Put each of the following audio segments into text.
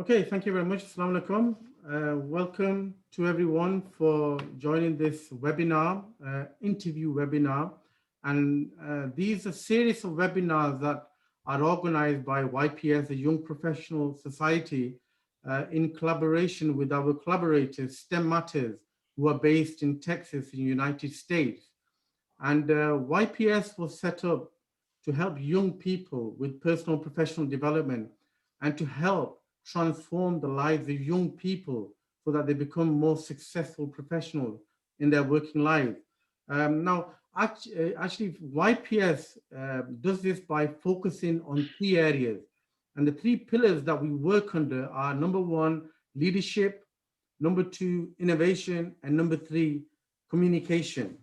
Okay, thank you very much. Assalamu alaikum. Welcome to everyone for joining this webinar, interview webinar. And these are a series of webinars that are organized by YPS, the Young Professional Society, in collaboration with our collaborators, STEM Matters, who are based in Texas, in the United States. And YPS was set up to help young people with personal and professional development and to help transform the lives of young people so that they become more successful professionals in their working life. Actually, YPS does this by focusing on 3 areas. And the 3 pillars that we work under are number 1, leadership, number 2, innovation, and number 3, communication.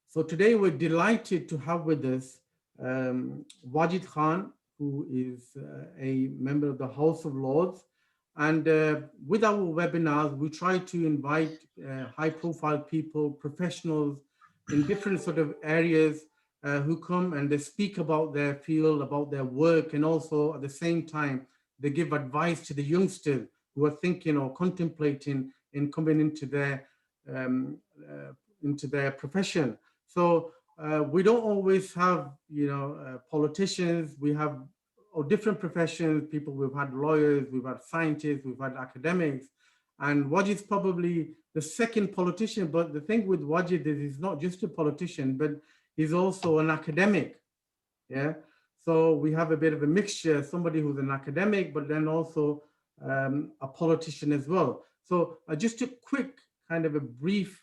So today we're delighted to have with us Wajid Khan, who is a member of the House of Lords. And with our webinars, we try to invite high-profile people, professionals in different sort of areas who come and they speak about their field, about their work, and also at the same time, they give advice to the youngsters who are thinking or contemplating in coming into their profession. So we don't always have, politicians. We have different professions. People, we've had lawyers, we've had scientists, we've had academics, and Wajid's probably the second politician. But the thing with Wajid is he's not just a politician, but he's also an academic. Yeah. So we have a bit of a mixture, somebody who's an academic, but then also a politician as well. So just a quick kind of a brief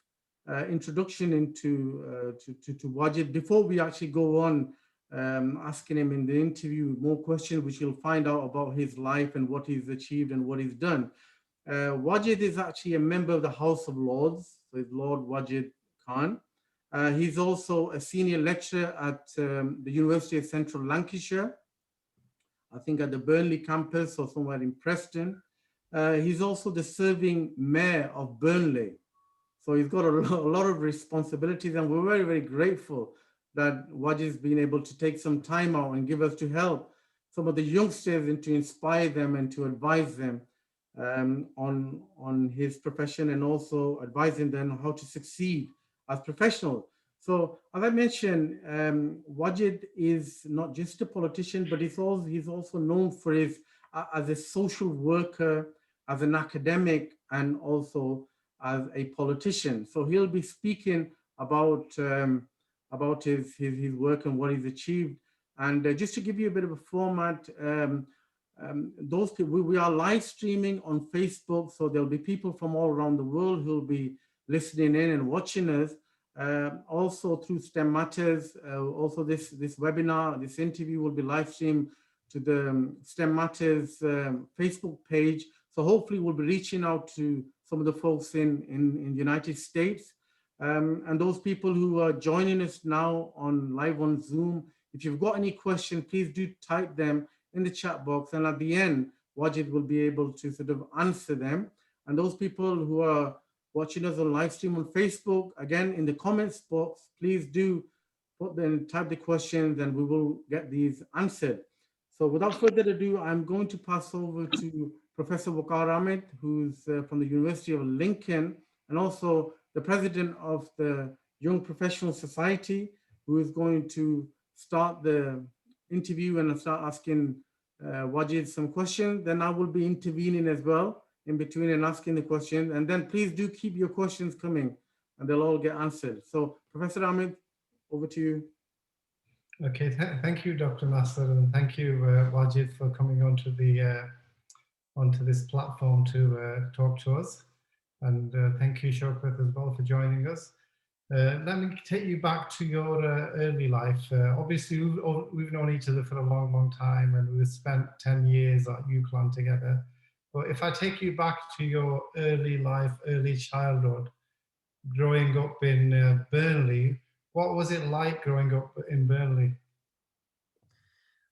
introduction into to Wajid before we actually go on asking him in the interview more questions, which you'll find out about his life and what he's achieved and what he's done. Wajid is actually a member of the House of Lords, so it's Lord Wajid Khan. He's also a senior lecturer at the University of Central Lancashire, I think at the Burnley campus or somewhere in Preston. He's also the serving mayor of Burnley. So he's got a lot of responsibilities, and we're very, very grateful that Wajid's been able to take some time out and give us to help some of the youngsters and to inspire them and to advise them on his profession and also advising them on how to succeed as professionals. So as I mentioned, Wajid is not just a politician, but he's also known for his as a social worker, as an academic, and also as a politician. So he'll be speaking about his work and what he's achieved. And just to give you a bit of a format, those people, we are live streaming on Facebook, so there'll be people from all around the world who'll be listening in and watching us. Also through STEM Matters, also this webinar, this interview will be live streamed to the STEM Matters Facebook page. So hopefully we'll be reaching out to some of the folks in the United States. And those people who are joining us now live on Zoom, if you've got any questions, please do type them in the chat box. And at the end, Wajid will be able to sort of answer them. And those people who are watching us on live stream on Facebook, again, in the comments box, please do type the questions and we will get these answered. So without further ado, I'm going to pass over to Professor Waqar Ahmed, who's from the University of Lincoln, and also the president of the Young Professional Society, who is going to start the interview and start asking Wajid some questions. Then I will be intervening as well in between and asking the questions. And then please do keep your questions coming and they'll all get answered. So Professor Ahmed, over to you. Okay, thank you, Dr. Nasser, and thank you, Wajid, for coming onto this platform to talk to us. And thank you, Shaukat, as well, for joining us. Let me take you back to your early life. Obviously, we've known each other for a long, long time, and we've spent 10 years at UCLan together. But if I take you back to your early life, early childhood, growing up in Burnley, what was it like growing up in Burnley?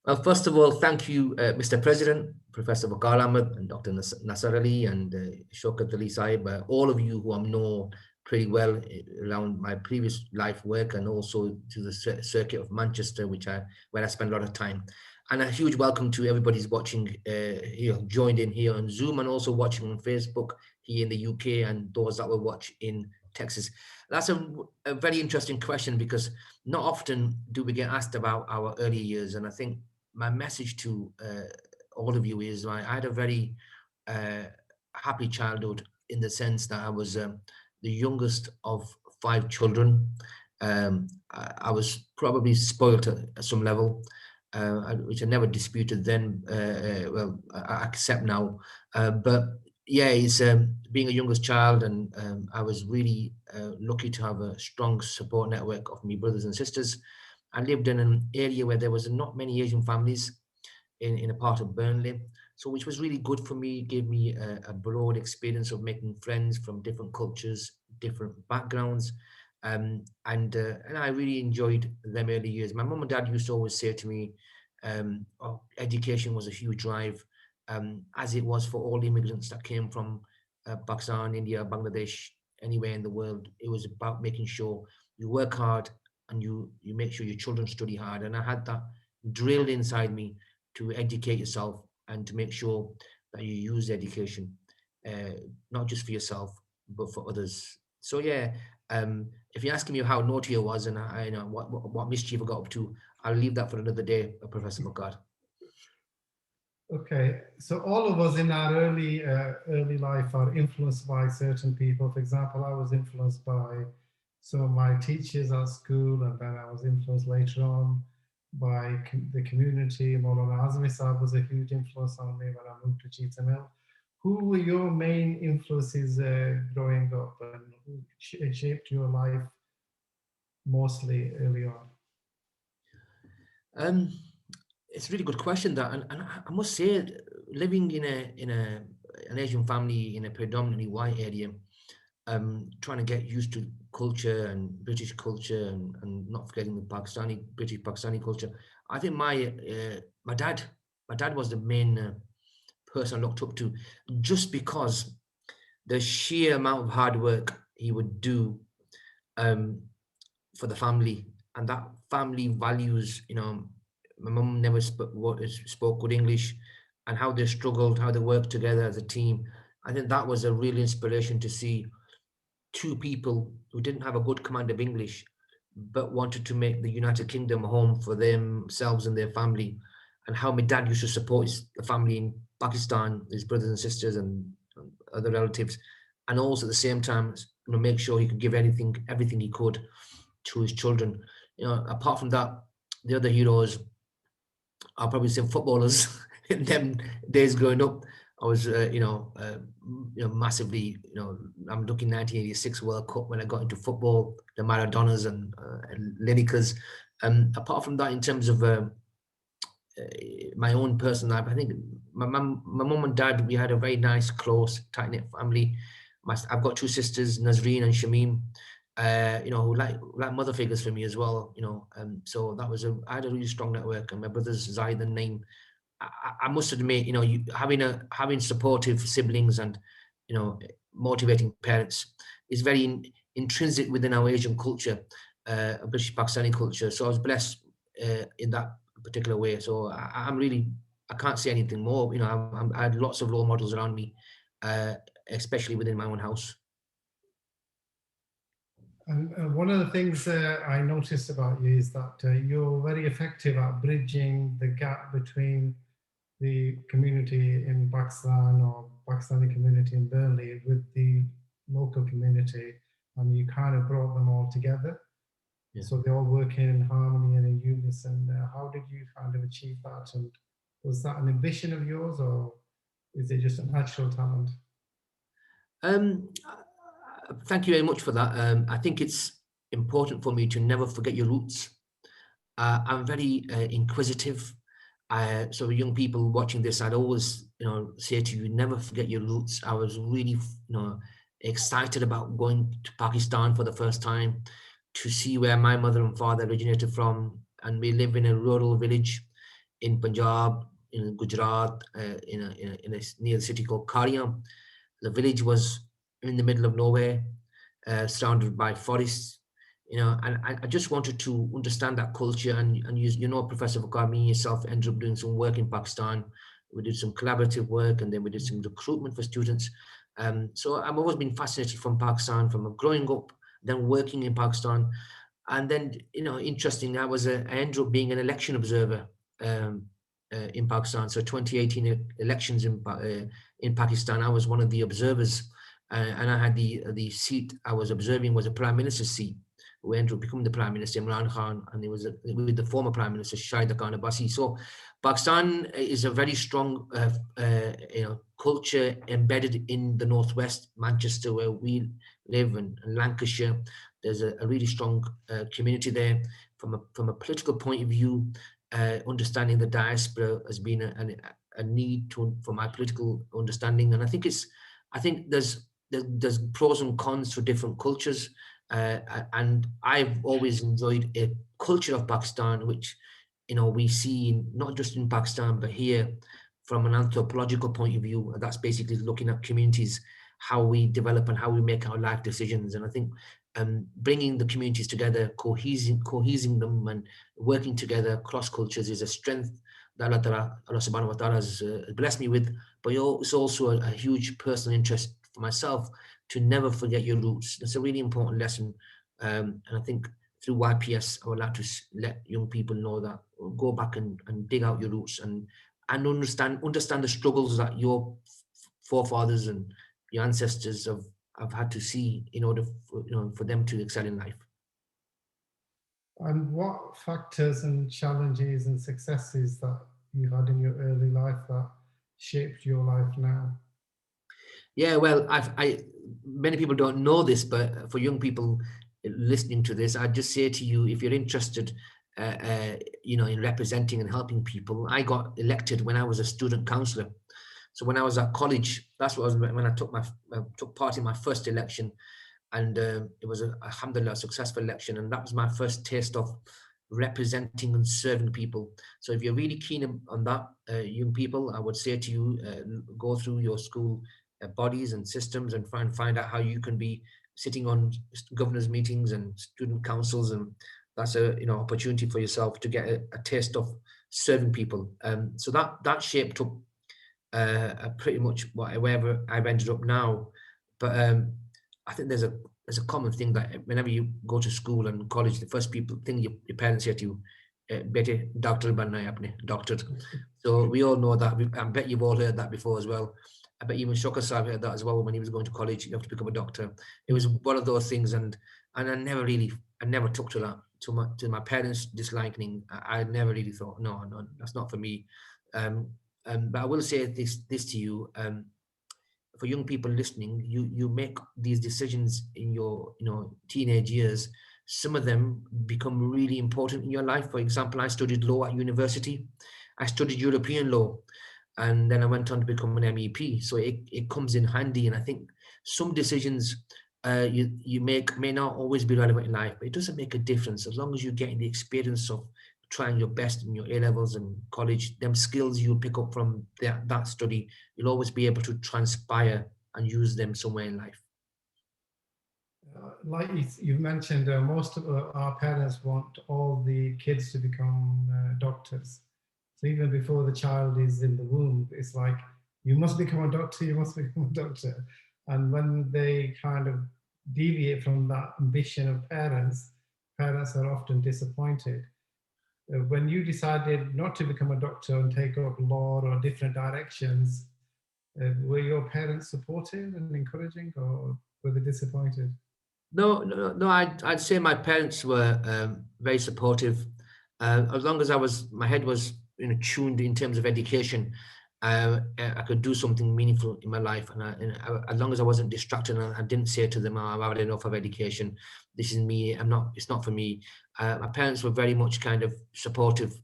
Well, first of all, thank you, Mr. President, Professor Waqar Ahmed, and Dr. Nasser Ali, and Shaukat Ali Saib, all of you who I know pretty well around my previous life work, and also to the circuit of Manchester, where I spent a lot of time. And a huge welcome to everybody who's watching here, joined in here on Zoom, and also watching on Facebook here in the UK, and those that will watch in Texas. That's a very interesting question, because not often do we get asked about our early years. And I think my message to all of you is I had a very happy childhood, in the sense that I was the youngest of 5 children. I was probably spoiled at some level, which I never disputed then. Well, I accept now. But yeah, it's being a youngest child, and I was really lucky to have a strong support network of my brothers and sisters. I lived in an area where there was not many Asian families in a part of Burnley, so which was really good for me. It gave me a broad experience of making friends from different cultures, different backgrounds, and I really enjoyed them early years. My mum and dad used to always say to me, oh, education was a huge drive, as it was for all immigrants that came from Pakistan, India, Bangladesh, anywhere in the world. It was about making sure you work hard and you make sure your children study hard. And I had that drilled inside me to educate yourself and to make sure that you use education, not just for yourself, but for others. So yeah, if you're asking me how naughty I was and I, you know, what mischief I got up to, I'll leave that for another day, Professor Bakar. Okay, so all of us in our early life are influenced by certain people. For example, I was influenced by some of my teachers at school, and then I was influenced later on by the community. Maulana Azmi Sahab was a huge influence on me when I moved to GTML. Who were your main influences growing up, and who shaped your life mostly early on? It's a really good question, that, and I must say, living in an Asian family in a predominantly white area, trying to get used to culture and British culture, and not forgetting the British Pakistani culture. I think my dad was the main person I looked up to, just because the sheer amount of hard work he would do for the family, and that family values. You know, my mum never spoke good English, and how they struggled, how they worked together as a team. I think that was a real inspiration to see two people who didn't have a good command of English, but wanted to make the United Kingdom a home for themselves and their family, and how my dad used to support the family in Pakistan, his brothers and sisters and other relatives, and also at the same time, you know, make sure he could give everything he could to his children. You know, apart from that, the other heroes, I'll probably say footballers in them days growing up. I was, massively, I'm looking 1986 World Cup when I got into football, the Maradonas and Linekers. Apart from that, in terms of my own personal life, I think my mum and dad, we had a very nice, close, tight-knit family. I've got 2 sisters, Nazreen and Shamim, who like mother figures for me as well, so I had a really strong network, and my brothers, Zaid and Naeem, I must admit, having supportive siblings and, motivating parents is very intrinsic within our Asian culture, British Pakistani culture. So I was blessed in that particular way. So I can't say anything more. I had lots of role models around me, especially within my own house. And one of the things I noticed about you is that you're very effective at bridging the gap between the community in Pakistan or Pakistani community in Burnley with the local community, and you kind of brought them all together. Yeah. So they all work in harmony and in unison. How did you kind of achieve that? And was that an ambition of yours, or is it just a natural talent? Thank you very much for that. I think it's important for me to never forget your roots. I'm very inquisitive. So young people watching this, I'd always, say to you, never forget your roots. I was really, excited about going to Pakistan for the first time to see where my mother and father originated from. And we live in a rural village in Punjab, in Gujarat, near the city called Karia. The village was in the middle of nowhere, surrounded by forests. you know, and I just wanted to understand that culture. And you know, Professor Vakar, me and yourself ended up doing some work in Pakistan. We did some collaborative work, and then we did some recruitment for students. So I've always been fascinated from Pakistan, from growing up, then working in Pakistan. And then, you know, interestingly, I ended up being an election observer um, in Pakistan. So 2018 elections in Pakistan, I was one of the observers, and I had the seat I was observing was a prime minister's seat. Who ended up becoming the prime minister, Imran Khan, and it was with the former prime minister Shahid Khan Abbasi. So Pakistan is a very strong, you know, culture embedded in the northwest, Manchester, where we live, and Lancashire. There's a really strong community there. From a political point of view, understanding the diaspora has been a need for my political understanding, and I think there's pros and cons for different cultures, and I've always enjoyed a culture of Pakistan, which, you know, we see not just in Pakistan but here from an anthropological point of view. That's basically looking at communities, how we develop and how we make our life decisions. And I think bringing the communities together, cohesing them, and working together across cultures is a strength that Allah subhanahu wa ta'ala has blessed me with. But it's also a huge personal interest for myself to never forget your roots. That's a really important lesson. And I think through YPS, I would like to let young people know that go back and dig out your roots, and understand the struggles that your forefathers and your ancestors have had to see in order for them to excel in life. And what factors and challenges and successes that you had in your early life that shaped your life now? Yeah, well, many people don't know this, but for young people listening to this, I'd just say to you, if you're interested, in representing and helping people, I got elected when I was a student councillor. So when I was at college, that's what when I took part in my first election, and it was alhamdulillah, a successful election, and that was my first taste of representing and serving people. So if you're really keen on that, young people, I would say to you, go through your school bodies and systems and find out how you can be sitting on governors' meetings and student councils, and that's a opportunity for yourself to get a taste of serving people. So that shaped up pretty much wherever I've ended up now. But I think there's a common thing that whenever you go to school and college, the first thing your parents say to you, "Bete doctor banna hai apne, doctor." So we all know that. I bet you've all heard that before as well. I bet even Shoka Sahib heard that as well when he was going to college. You have to become a doctor. It was one of those things, and I never took to that. To my parents' disliking, I never really thought, no, that's not for me. But I will say this to you. For young people listening, you make these decisions in your teenage years. Some of them become really important in your life. For example, I studied law at university. I studied European law, and then I went on to become an MEP. So it comes in handy. And I think some decisions you make may not always be relevant in life, but it doesn't make a difference as long as you're getting the experience of trying your best in your A levels and college. Them skills you pick up from that study, you'll always be able to transpire and use them somewhere in life. Like you mentioned, most of our parents want all the kids to become doctors. So even before the child is in the womb, it's like, you must become a doctor, you must become a doctor. And when they kind of deviate from that ambition of parents are often disappointed. When you decided not to become a doctor and take up law or different directions, were your parents supportive and encouraging, or were they disappointed? No. I'd say my parents were very supportive. As long as my head was tuned in terms of education, I could do something meaningful in my life, and as long as I wasn't distracted, and I didn't say to them, "Oh, I've had enough of education. This is me. It's not for me." My parents were very much kind of supportive,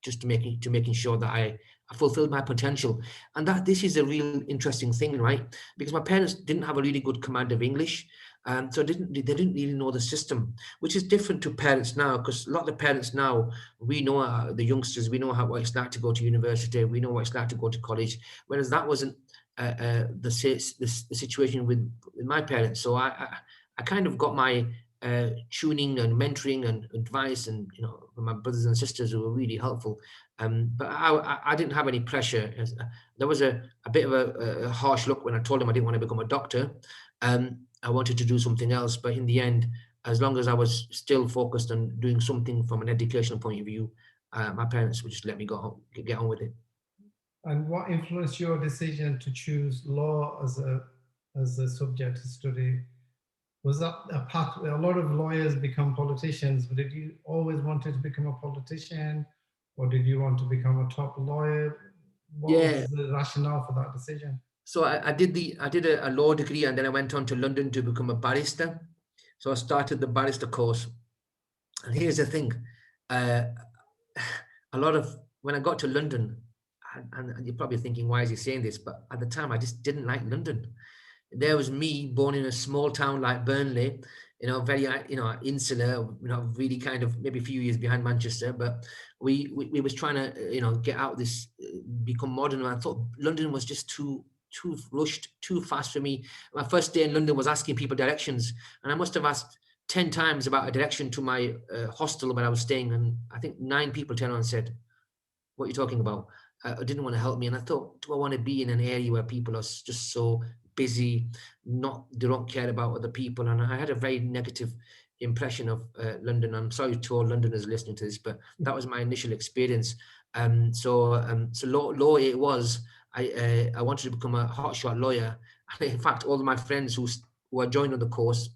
just to making sure that I fulfilled my potential. And that this is a real interesting thing, right? Because my parents didn't have a really good command of English. So they didn't really know the system, which is different to parents now, because a lot of the parents now, we know the youngsters, we know what it's like to go to university, we know what it's like to go to college, whereas that wasn't the situation with my parents. So I kind of got my tuning and mentoring and advice, and my brothers and sisters who were really helpful. But I didn't have any pressure. There was a bit of a harsh look when I told them I didn't want to become a doctor. I wanted to do something else, but in the end, as long as I was still focused on doing something from an educational point of view, my parents would just let me get on with it. And what influenced your decision to choose law as a subject to study? Was that a path? A lot of lawyers become politicians, but did you always wanted to become a politician, or did you want to become a top lawyer? What was the rationale for that decision? So I did a law degree, and then I went on to London to become a barrister. So I started the barrister course. And here's the thing, when I got to London, and you're probably thinking, why is he saying this? But at the time, I just didn't like London. There was me, born in a small town like Burnley, very, insular, really kind of maybe a few years behind Manchester. But we was trying to, get out this, become modern. And I thought London was just too rushed, too fast for me. My first day in London was asking people directions, and I must have asked 10 times about a direction to my hostel where I was staying. And I think 9 people turned around and said, "What are you talking about?" I didn't want to help me. And I thought, do I want to be in an area where people are just so busy, they don't care about other people? And I had a very negative impression of London. I'm sorry to all Londoners listening to this, but that was my initial experience. So law it was. I wanted to become a hotshot lawyer. In fact, all of my friends who were joining the course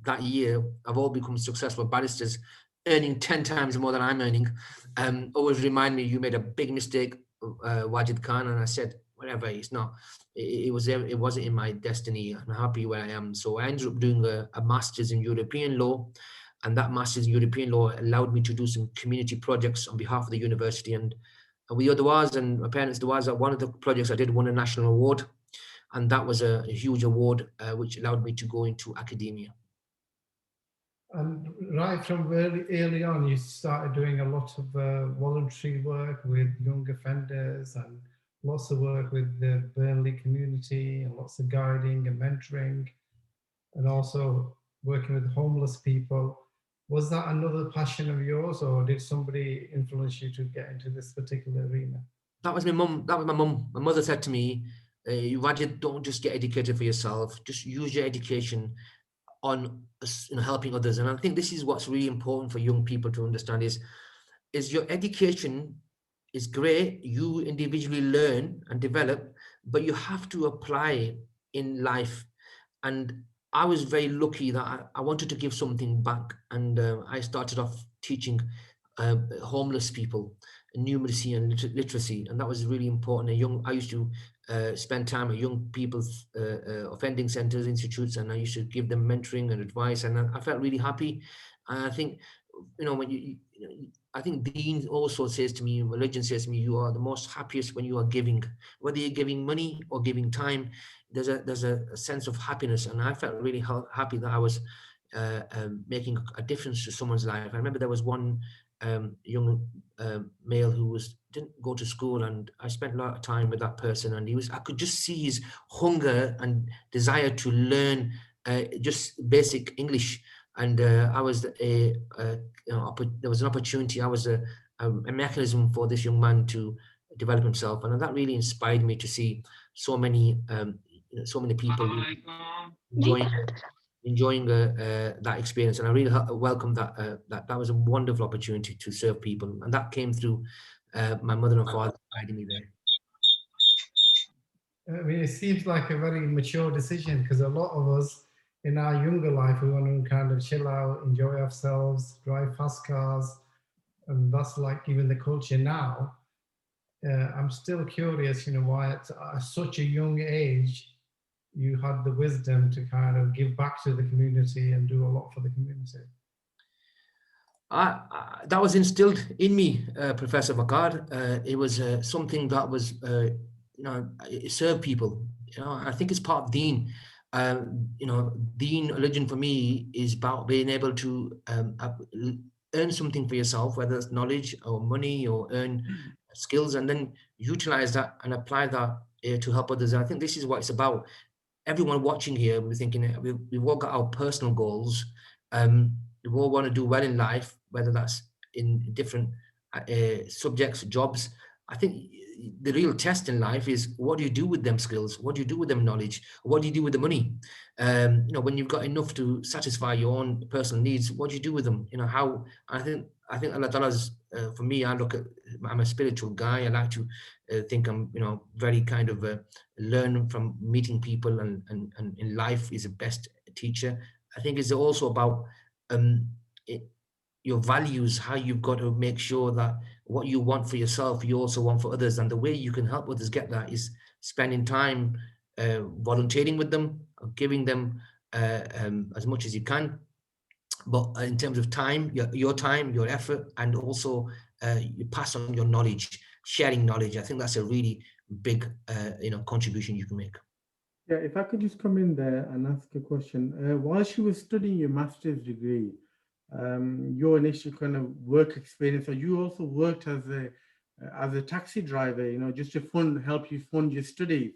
that year have all become successful barristers, earning 10 times more than I'm earning. Always remind me, you made a big mistake, Wajid Khan. And I said, whatever, it's not. It wasn't in my destiny. I'm happy where I am. So I ended up doing a master's in European law, and that master's in European law allowed me to do some community projects on behalf of the university. And we otherwise, and my parents was that one of the projects I did won a national award, and that was a huge award, which allowed me to go into academia. And right from early on, you started doing a lot of voluntary work with young offenders, and lots of work with the Burnley community, and lots of guiding and mentoring, and also working with homeless people. Was that another passion of yours, or did somebody influence you to get into this particular arena? That was my mum. My mother said to me, Wajid, don't just get educated for yourself, just use your education on helping others. And I think this is what's really important for young people to understand is your education is great. You individually learn and develop, but you have to apply in life. And I was very lucky that I wanted to give something back. And I started off teaching homeless people numeracy and literacy, and that was really important. I used to spend time at young people's offending centers, institutes, and I used to give them mentoring and advice, and I felt really happy. And I think, when I think Dean also says to me, religion says to me, you are the most happiest when you are giving, whether you're giving money or giving time. There's a sense of happiness, and I felt really happy that I was making a difference to someone's life. I remember there was one young male who didn't go to school, and I spent a lot of time with that person, and I could just see his hunger and desire to learn just basic English. And I was there was an opportunity. I was a mechanism for this young man to develop himself, and that really inspired me to see so many people enjoying that experience. And I really welcome that was a wonderful opportunity to serve people, and that came through my mother and father guiding me there. I mean, it seems like a very mature decision, because a lot of us in our younger life, we want to kind of chill out, enjoy ourselves, drive fast cars, and that's like even the culture now. I'm still curious, why at such a young age you had the wisdom to kind of give back to the community and do a lot for the community. That was instilled in me, Professor Vakar. It was something that was, serve people. I think it's part of Deen. Deen religion for me is about being able to earn something for yourself, whether it's knowledge or money, or earn skills, and then utilize that and apply that to help others. And I think this is what it's about. Everyone watching here, we're thinking we've all got our personal goals, We all want to do well in life, whether that's in different subjects, jobs. I think the real test in life is, what do you do with them skills? What do you do with them knowledge? What do you do with the money? When you've got enough to satisfy your own personal needs, what do you do with them? How I think Allah Ta'ala's, for me, I'm a spiritual guy. I like to think I'm, very kind of learn from meeting people, and in life is the best teacher. I think it's also about your values, how you've got to make sure that what you want for yourself, you also want for others. And the way you can help others get that is spending time volunteering with them, giving them as much as you can. But in terms of time, your time, your effort, and also you pass on your knowledge, sharing knowledge. I think that's a really big, contribution you can make. Yeah, if I could just come in there and ask a question. While she was studying your master's degree, your initial kind of work experience, or you also worked as a taxi driver, just to help you fund your studies.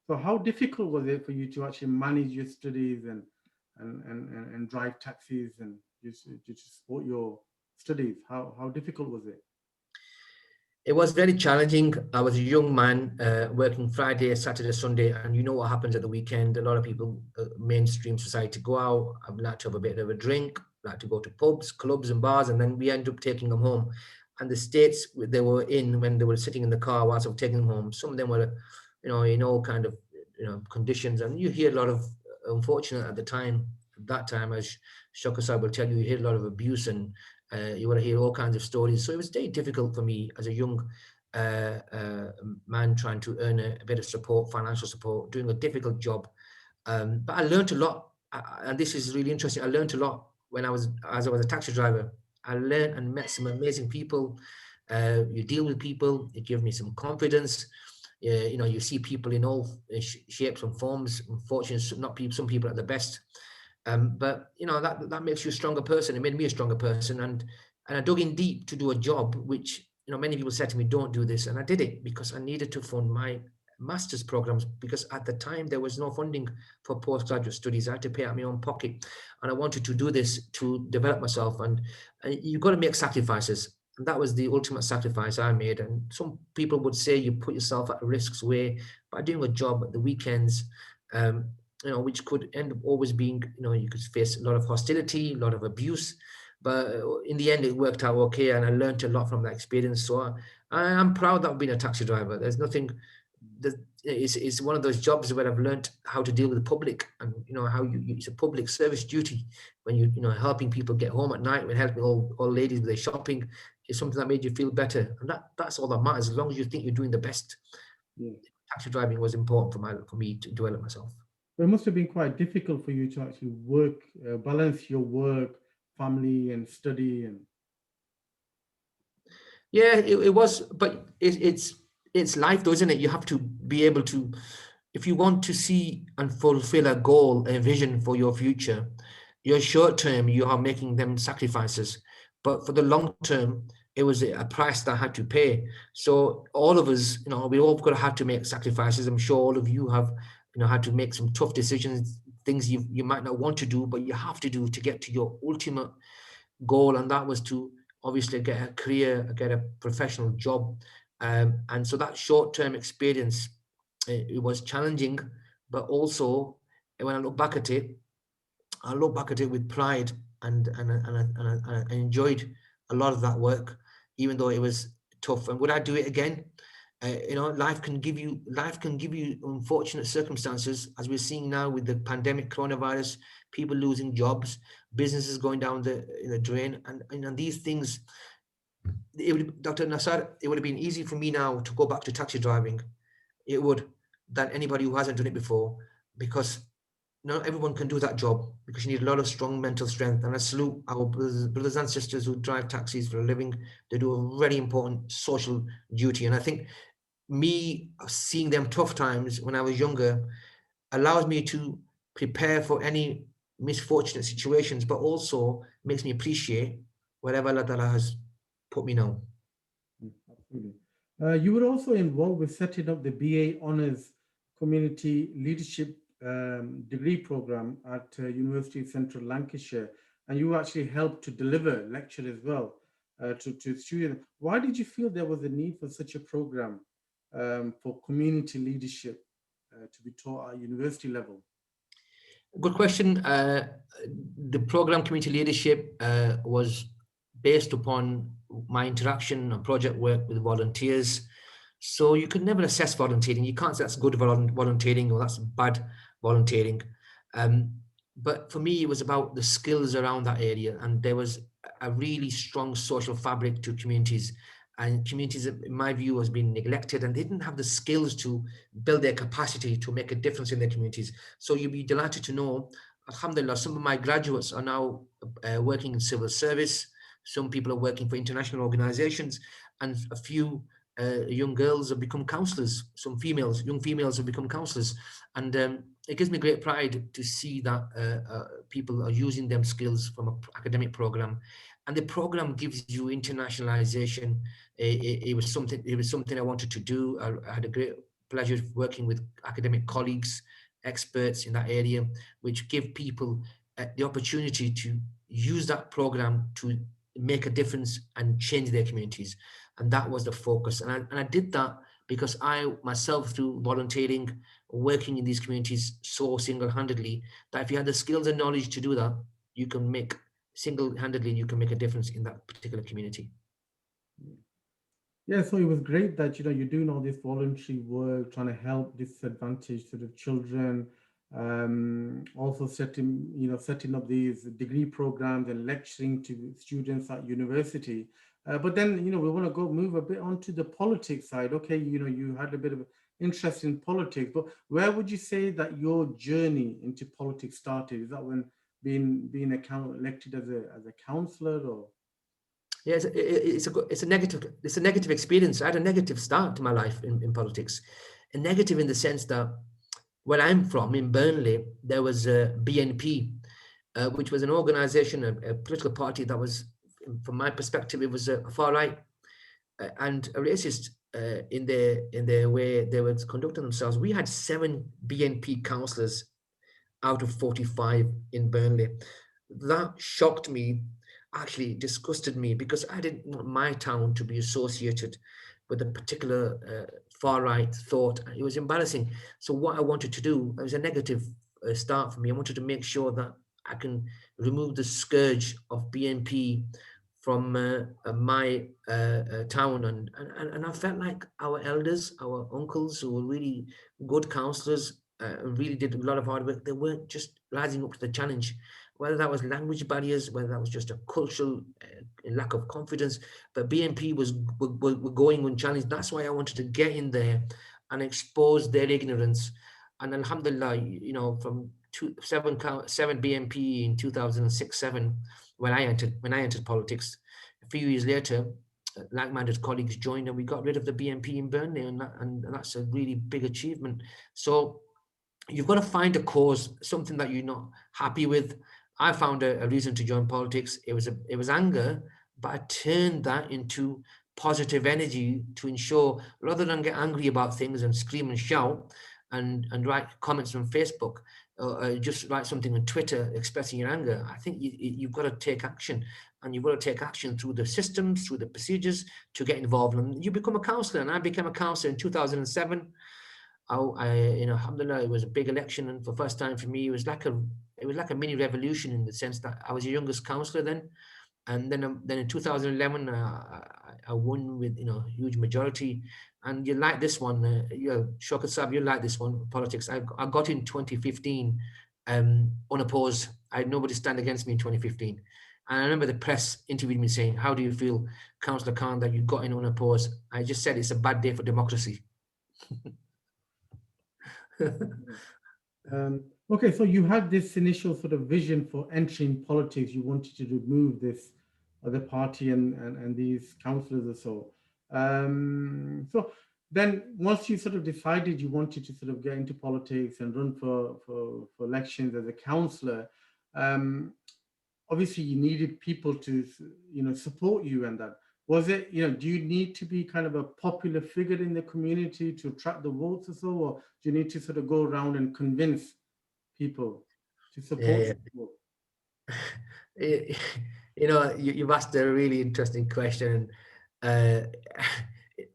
So how difficult was it for you to actually manage your studies and drive taxis and just support your studies? How difficult was it? It was very challenging. I was a young man working Friday, Saturday, Sunday, and you know what happens at the weekend. A lot of people, mainstream society, go out. I like to have a bit of a drink, like to go to pubs, clubs, and bars, and then we end up taking them home. And the states they were in when they were sitting in the car whilst I was taking them home, some of them were, in all kind of conditions, and you hear a lot of, unfortunate at the time. At that time, as Shokasai will tell you, you hear a lot of abuse, and you want to hear all kinds of stories. So it was very difficult for me as a young man trying to earn a bit of support, financial support, doing a difficult job. But I learned a lot, and this is really interesting. I learned a lot as I was a taxi driver. I learned and met some amazing people. You deal with people, it gave me some confidence. You see people in all shapes and forms. Unfortunately, not people. Some people are the best. But that makes you a stronger person. It made me a stronger person, and I dug in deep to do a job which many people said to me, don't do this, and I did it because I needed to fund my master's programs, because at the time there was no funding for postgraduate studies. I had to pay out my own pocket, and I wanted to do this to develop myself, and you've got to make sacrifices, and that was the ultimate sacrifice I made. And some people would say you put yourself at a risk's way by doing a job at the weekends, which could end up always being, you could face a lot of hostility, a lot of abuse. But in the end, it worked out okay, and I learned a lot from that experience. So I'm proud that I've been a taxi driver. There's nothing. It's one of those jobs where I've learned how to deal with the public, and how it's a public service duty when helping people get home at night, when helping all ladies with their shopping is something that made you feel better, and that's all that matters. As long as you think you're doing the best. Yeah. Taxi driving was important for me to develop myself. It must have been quite difficult for you to actually balance your work, family, and study. And yeah, it was, but it's life, though, isn't it? You have to be able to, if you want to see and fulfill a goal, a vision for your future, your short term, you are making them sacrifices, but for the long term, it was a price that I had to pay. So all of us, we all got to have to make sacrifices. I'm sure all of you have had to make some tough decisions, things you might not want to do, but you have to do to get to your ultimate goal. And that was to obviously get a career, get a professional job. And so that short-term experience, it was challenging, but also when I look back at it, I look back at it with pride, and I enjoyed a lot of that work, even though it was tough. And would I do it again? Life can give you unfortunate circumstances, as we're seeing now with the pandemic, coronavirus, people losing jobs, businesses going down the drain, and these things. Dr. Nassar, it would have been easy for me now to go back to taxi driving. It would, than anybody who hasn't done it before, because not everyone can do that job, because you need a lot of strong mental strength. And I salute our brothers and sisters who drive taxis for a living. They do a very important social duty. And I think me seeing them tough times when I was younger allows me to prepare for any misfortunate situations, but also makes me appreciate whatever Allah Ta'ala has put me now. Absolutely. You were also involved with setting up the BA Honours Community Leadership degree program at University of Central Lancashire. and you actually helped to deliver lecture as well to students. Why did you feel there was a need for such a program for community leadership to be taught at university level? Good question. The program Community Leadership was based upon my interaction and project work with volunteers. So you could never assess volunteering. You can't say that's good volunteering or that's bad volunteering. But for me, it was about the skills around that area, and there was a really strong social fabric to communities. And communities, in my view, has been neglected, and they didn't have the skills to build their capacity to make a difference in their communities. So you'd be delighted to know, alhamdulillah, some of my graduates are now working in civil service. Some people are working for international organizations, and a few young girls have become counselors. Some females, young females have become counselors. And it gives me great pride to see that people are using them skills from an academic program. And the program gives you internationalization. It was something I wanted to do. I had a great pleasure working with academic colleagues, experts in that area, which give people the opportunity to use that program to make a difference and change their communities. And that was the focus. And I did that because I myself, through volunteering, working in these communities, saw single-handedly that if you had the skills and knowledge to do that, you can make single-handedly, you can make a difference in that particular community. Yeah, so it was great that you're doing all this voluntary work, trying to help disadvantaged sort of children, also setting up these degree programs and lecturing to students at university. But then we want to move a bit onto the politics side. Okay, you had a bit of interest in politics, but where would you say that your journey into politics started? Is that when being elected as a councillor, or? Yeah, it's a negative experience. I had a negative start to my life in politics, a negative in the sense that where I'm from in Burnley, there was a BNP, which was an organization, a political party that was, from my perspective, it was a far right and a racist in their way they were conducting themselves. We had 7 BNP councillors out of 45 in Burnley. That shocked me, actually disgusted me, because I didn't want my town to be associated with a particular far right thought. It was embarrassing. So what I wanted to do, it was a negative start for me. I wanted to make sure that I can remove the scourge of BNP from my town, and I felt like our elders, our uncles, who were really good councillors, really did a lot of hard work. They weren't just rising up to the challenge, whether that was language barriers, whether that was just a cultural lack of confidence. But BNP were going unchallenged. That's why I wanted to get in there and expose their ignorance. And alhamdulillah, from 7 BNP in 2006-7, when I entered politics, a few years later, like-minded colleagues joined, and we got rid of the BNP in Burnley, and that's a really big achievement. So you've got to find a cause, something that you're not happy with. I found a reason to join politics. It was anger, but I turned that into positive energy to ensure, rather than get angry about things and scream and shout and write comments on Facebook, just write something on Twitter expressing your anger. I think you've got to take action, and you've got to take action through the systems, through the procedures to get involved. And you become a councillor, and I became a councillor in 2007. Alhamdulillah, it was a big election, and for the first time for me, it was like a mini revolution, in the sense that I was the youngest councillor then. And then in 2011, I won with huge majority. And you like this one, Shaukat Saab, you like this one, politics. I got in 2015 unopposed. I had nobody stand against me in 2015. And I remember the press interviewed me saying, "How do you feel, Councillor Khan, that you got in unopposed?" I just said, "It's a bad day for democracy." Okay, so you had this initial sort of vision for entering politics. You wanted to remove this other party and these councillors or so. So then once you sort of decided you wanted to sort of get into politics and run for elections as a councillor, obviously you needed people to support you, and that. Was it, do you need to be kind of a popular figure in the community to attract the votes or so, or do you need to sort of go around and convince people to support you? you know, you've asked a really interesting question. Uh,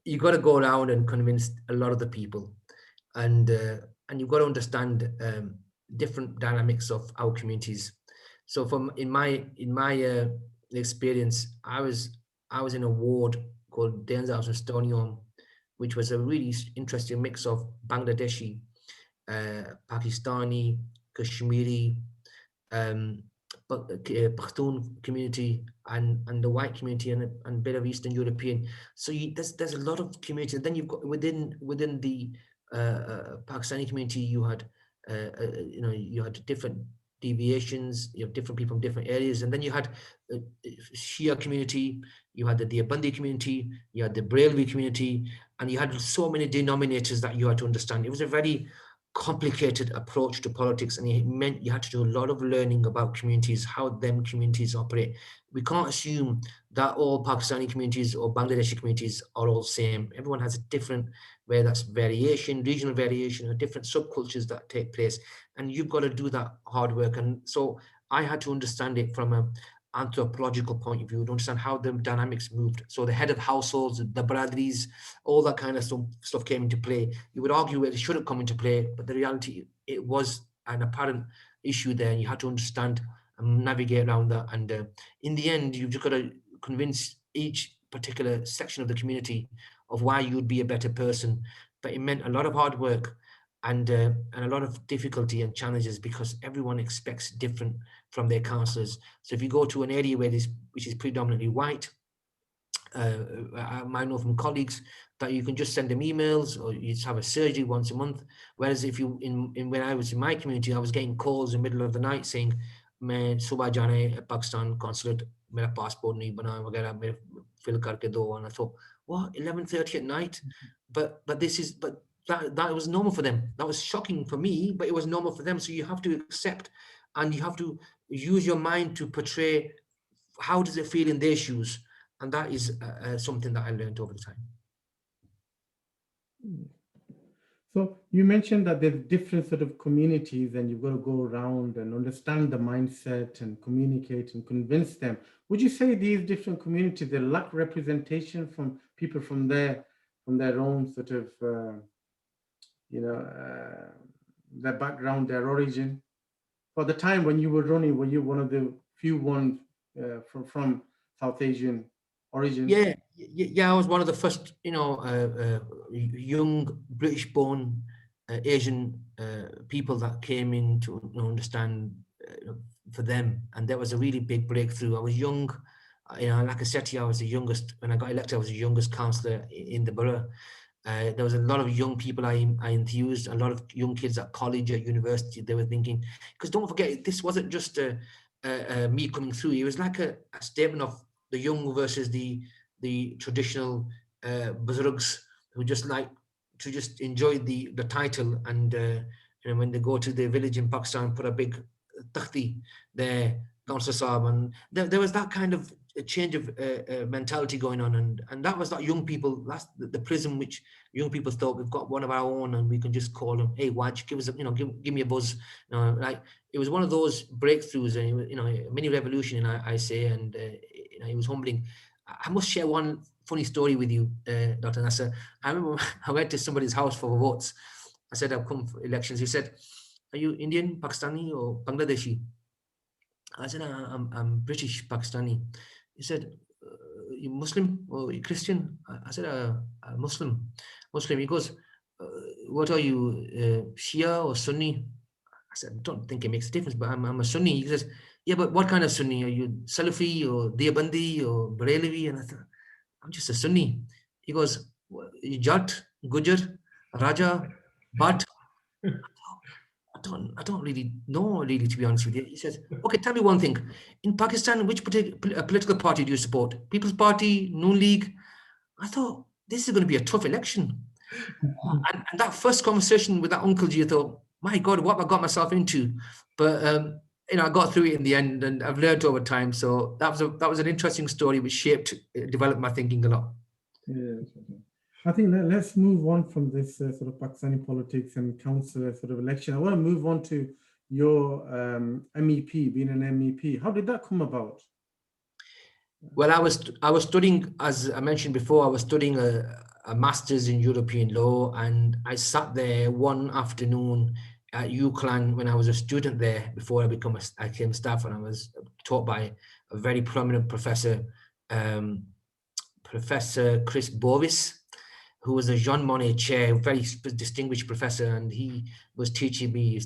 you got to go around and convince a lot of the people, and you've got to understand different dynamics of our communities. So, from in my experience, I was in a ward called Denza Stonium, which was a really interesting mix of Bangladeshi, Pakistani, Kashmiri, um, Pakhtun community, and the white community, and a bit of Eastern European. So there's a lot of community. And then you've got within the Pakistani community, you had you had different deviations. You have different people from different areas, and then you had uh, Shia community, you had the Deobandi community, you had the Brailwi community, and you had so many denominators that you had to understand. It was a very complicated approach to politics, and it meant you had to do a lot of learning about communities, how them communities operate. We can't assume that all Pakistani communities or Bangladeshi communities are all the same. Everyone has a different, where that's variation, regional variation, or different subcultures that take place, and you've got to do that hard work. And so I had to understand it from a anthropological point of view, to understand how the dynamics moved. So the head of households, the bradaris, all that kind of stuff came into play. You would argue it shouldn't come into play, but the reality, it was an apparent issue there, and you had to understand and navigate around that. And in the end, you've just got to convince each particular section of the community of why you'd be a better person. But it meant a lot of hard work, and a lot of difficulty and challenges, because everyone expects different from their counsellors. So if you go to an area which is predominantly white, I might know from colleagues that you can just send them emails, or you just have a surgery once a month. Whereas if you when I was in my community, I was getting calls in the middle of the night saying, "मैं सुबह जाना है Pakistan consulate, मेरा passport नहीं बना वगैरह, मेरे fill करके दो." And I thought, what, 11:30 at night? But that was normal for them. That was shocking for me, but it was normal for them. So you have to accept, and you have to use your mind to portray how does it feel in their shoes, and that is something that I learned over the time. So you mentioned that there's different sort of communities, and you've got to go around and understand the mindset and communicate and convince them. Would you say these different communities, they lack representation from people from their own sort of their background, their origin? For the time when you were running, were you one of the few ones from South Asian origin? Yeah, I was one of the first, young British-born Asian people that came in to understand for them, and that was a really big breakthrough. I was young, like I said to you, I was the youngest. When I got elected, I was the youngest councillor in the borough. There was a lot of young people I enthused, a lot of young kids at college, at university. They were thinking, because don't forget, this wasn't just me coming through. It was like a statement of the young versus the traditional buzurgs, who just like to just enjoy the title, and when they go to their village in Pakistan, put a big takhti there, Councillor Saab, and there was that kind of a change of mentality going on, and that was that young people. That's the prism which young people thought, we've got one of our own, and we can just call them, hey Waj, give us a, give me a buzz. Like, it was one of those breakthroughs, and a mini revolution, I say, and it was humbling. I must share one funny story with you, Dr. Nasser. I remember I went to somebody's house for votes. I said, I've come for elections. He said, are you Indian, Pakistani, or Bangladeshi? I said, I'm British, Pakistani. He said, you Muslim or you Christian? I said, Muslim. He goes, what are you, Shia or Sunni? I said, I don't think it makes a difference, but I'm a Sunni. He says, yeah, but what kind of Sunni? Are you Salafi or Deobandi or Barelvi? And I thought, I'm just a Sunni. He goes, you Jat, Gujar, Raja, Bhat? I don't really know, really, to be honest with you. He says, okay, tell me one thing. In Pakistan, which political party do you support? People's Party, Noon League? I thought, this is going to be a tough election. And that first conversation with that Uncle G, I thought, my God, what have I got myself into? But, I got through it in the end, and I've learned over time. So that was an interesting story which developed my thinking a lot. Yeah. I think let's move on from this sort of Pakistani politics and council sort of election. I want to move on to your MEP, being an MEP? How did that come about? Well, I was studying, as I mentioned before, I was studying a master's in European law, and I sat there one afternoon at UCLan when I was a student there before I became staff, and I was taught by a very prominent professor, Professor Chris Bovis, who was a Jean Monnet chair, very distinguished professor, and he was teaching me,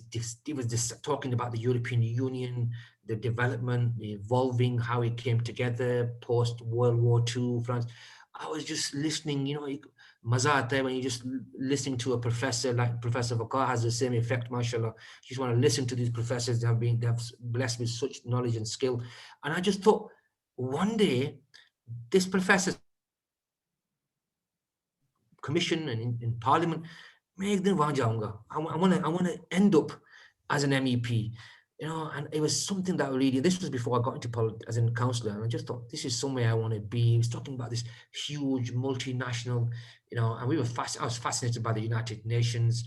he was just talking about the European Union, the development, the evolving, how it came together post World War II, France. I was just listening, Mazat there, when you just listening to a professor like Professor Vakar has the same effect, mashallah. You just want to listen to these professors that they have blessed with such knowledge and skill. And I just thought, one day, this professor commission and in parliament, I want to end up as an MEP, and it was something that really, this was before I got into politics as a councillor, and I just thought, this is somewhere I want to be. He was talking about this huge multinational, and I was fascinated by the United Nations,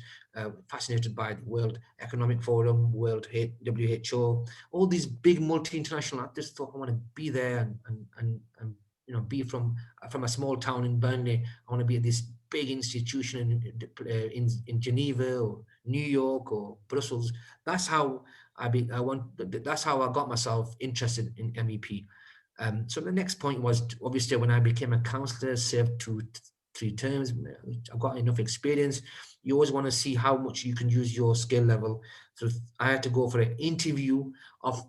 fascinated by the World Economic Forum, WHO, all these big multi-international. I just thought I want to be there and be from a small town in Burnley. I want to be at this big institution in Geneva or New York or Brussels. That's how that's how I got myself interested in MEP. So the next point was, obviously, when I became a councillor, served 3 terms, I got enough experience. You always want to see how much you can use your skill level. So I had to go for an interview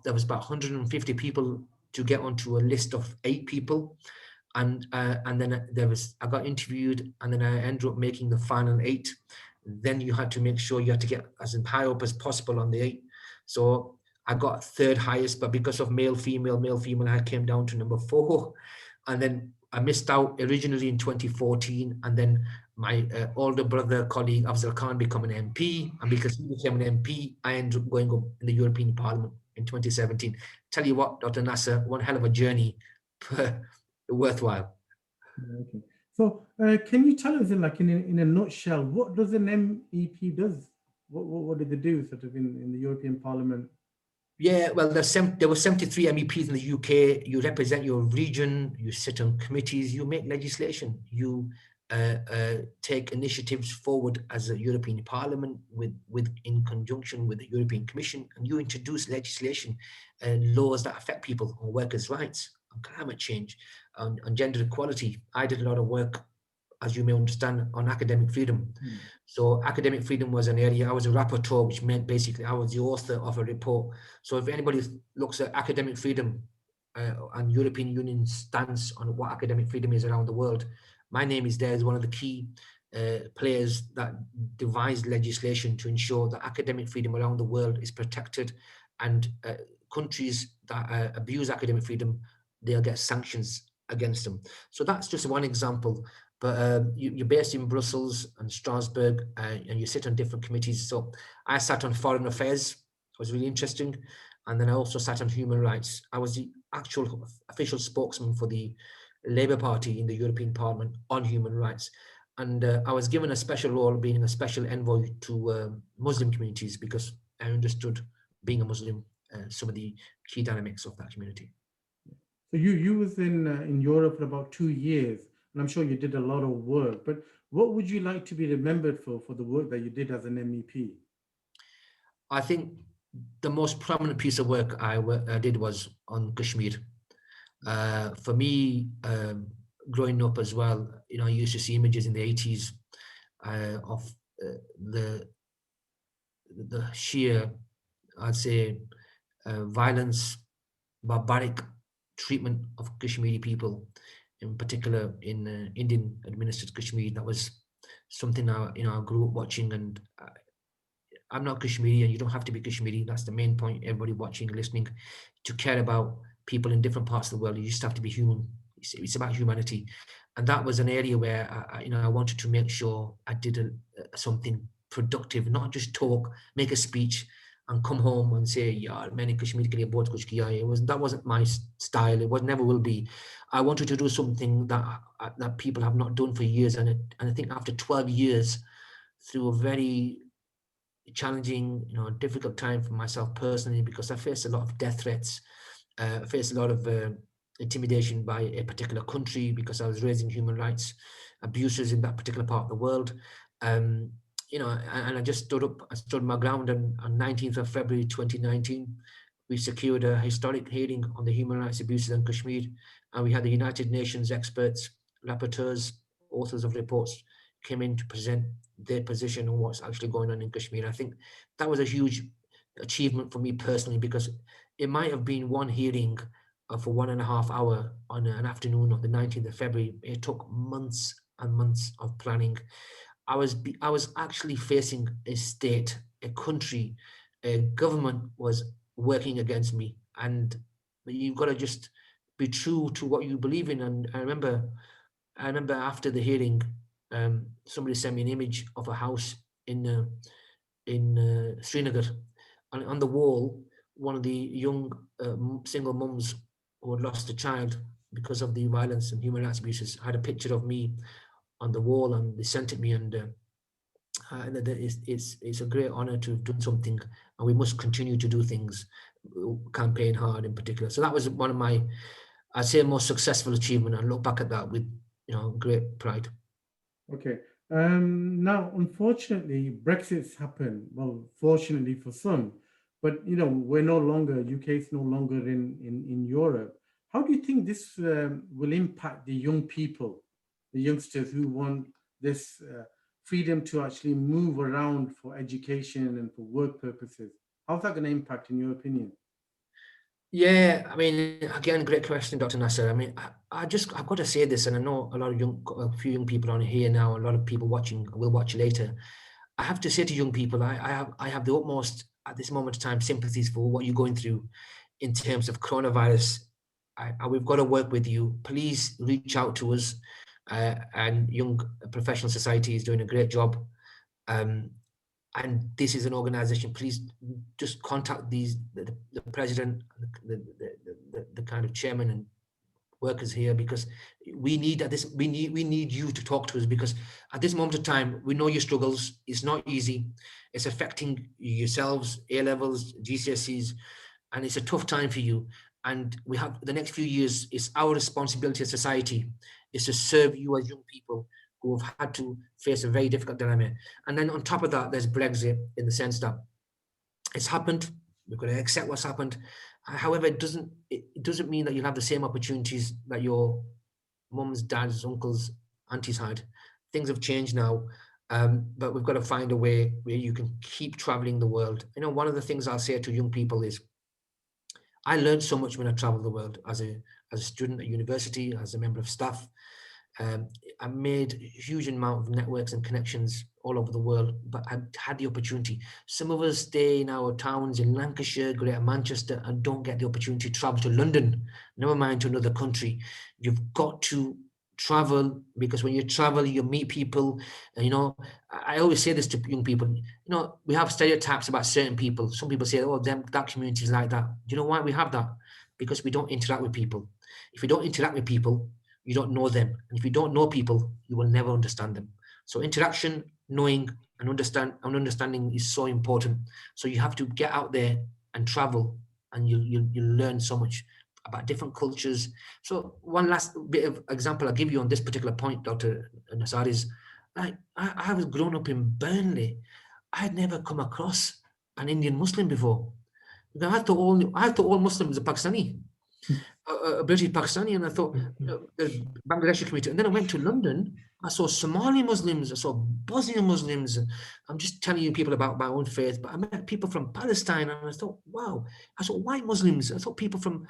there was about 150 people to get onto a list of 8 people. And then I got interviewed, and then I ended up making the final 8. Then you had to make sure you had to get as high up as possible on the 8. So I got 3rd highest, but because of male, female, I came down to number 4. And then I missed out originally in 2014. And then my older brother, colleague, Afzal Khan, became an MP. And because he became an MP, I ended up going up in the European Parliament in 2017. Tell you what, Dr. Nasser, one hell of a journey. Worthwhile. Okay. So can you tell us in a nutshell, what does an MEP does? What did they do sort of in the European Parliament? Yeah, well, there were 73 MEPs in the UK. You represent your region, you sit on committees, you make legislation, you take initiatives forward as a European Parliament in conjunction with the European Commission, and you introduce legislation, laws that affect people on workers' rights, on climate change, on gender equality. I did a lot of work, as you may understand, on academic freedom. So academic freedom was an area. I was a rapporteur, which meant basically I was the author of a report. So if anybody looks at academic freedom and European Union's stance on what academic freedom is around the world, my name is there as one of the key players that devised legislation to ensure that academic freedom around the world is protected, and countries that abuse academic freedom, they'll get sanctions against them. So that's just one example. But you're based in Brussels and Strasbourg, and you sit on different committees. So I sat on foreign affairs. It was really interesting. And then I also sat on human rights. I was the actual official spokesman for the Labour Party in the European Parliament on human rights. And I was given a special role, being a special envoy to Muslim communities, because I understood, being a Muslim, some of the key dynamics of that community. So you was in Europe for about 2 years, and I'm sure you did a lot of work. But what would you like to be remembered for the work that you did as an MEP? I think the most prominent piece of work I did was on Kashmir. For me, growing up as well, I used to see images in the 80s of the sheer, I'd say, violence, barbaric treatment of Kashmiri people, in particular in Indian administered Kashmir. That was something I grew up watching, and I'm not Kashmiri, and you don't have to be Kashmiri. That's the main point. Everybody watching and listening, to care about people in different parts of the world, you just have to be human. It's about humanity, and that was an area where I wanted to make sure I did something productive, not just talk, make a speech, and come home and say, "Yeah, many Kashmir ke liye bahut kuch kiya." That wasn't my style. It never will be. I wanted to do something that people have not done for years, and I think after 12 years, through a very challenging, difficult time for myself personally, because I faced a lot of death threats. I faced a lot of intimidation by a particular country because I was raising human rights abuses in that particular part of the world. And I just stood my ground on 19th of February 2019. We secured a historic hearing on the human rights abuses in Kashmir, and we had the United Nations experts, rapporteurs, authors of reports came in to present their position on what's actually going on in Kashmir. I think that was a huge achievement for me personally, because it might have been one hearing for 1.5 hours on an afternoon on the 19th of February. It took months and months of planning. I was actually facing a state, a country, a government was working against me, and you've got to just be true to what you believe in. And I remember after the hearing, somebody sent me an image of a house in Srinagar, and on the wall, one of the young single mums who had lost a child because of the violence and human rights abuses had a picture of me on the wall, and they sent it me. And it's a great honor to have done something, and we must continue to do things, campaign hard in particular. So that was one of my, I'd say, most successful achievement. I look back at that with great pride. Okay. Now, unfortunately, Brexit's happened. Well, fortunately for some, but we're no longer, UK is no longer in Europe. How do you think this will impact the young people, the youngsters who want this freedom to actually move around for education and for work purposes? How's that going to impact, in your opinion? Yeah, I mean, again, great question, Dr. Nasser. I mean, I've got to say this, and I know a few young people on here now, a lot of people watching will watch later. I have to say to young people, I have the utmost, at this moment of time, sympathies for what you're going through in terms of coronavirus. We've got to work with you. Please reach out to us, and Young Professional Society is doing a great job. And this is an organization, please just contact the president, the kind of chairman and workers here, because we need you to talk to us, because at this moment of time, we know your struggles. It's not easy. It's affecting yourselves, A-levels, GCSEs, and it's a tough time for you. And we have the next few years, it's our responsibility as society is to serve you as young people who have had to face a very difficult dilemma. And then on top of that, there's Brexit, in the sense that it's happened. We've got to accept what's happened. However, it doesn't mean that you'll have the same opportunities that your mums, dads, uncles, aunties had. Things have changed now, but we've got to find a way where you can keep traveling the world. One of the things I'll say to young people is, I learned so much when I traveled the world as a student at university, as a member of staff. I made a huge amount of networks and connections all over the world, but I had the opportunity. Some of us stay in our towns in Lancashire, Greater Manchester, and don't get the opportunity to travel to London, never mind to another country. You've got to travel, because when you travel, you meet people. And, I always say this to young people, we have stereotypes about certain people. Some people say, oh, that community is like that. Do you know why we have that? Because we don't interact with people. If we don't interact with people, you don't know them. And if you don't know people, you will never understand them. So interaction, knowing, and understanding is so important. So you have to get out there and travel, and you'll learn so much about different cultures. So one last bit of example I'll give you on this particular point, Dr. Nassar, is I was grown up in Burnley. I had never come across an Indian Muslim before. I thought all Muslims are Pakistani. A British Pakistani, and I thought the Bangladeshi community. And then I went to London. I saw Somali Muslims, I saw Bosnian Muslims. I'm just telling you people about my own faith, but I met people from Palestine, and I thought, wow. I saw white Muslims. I saw people from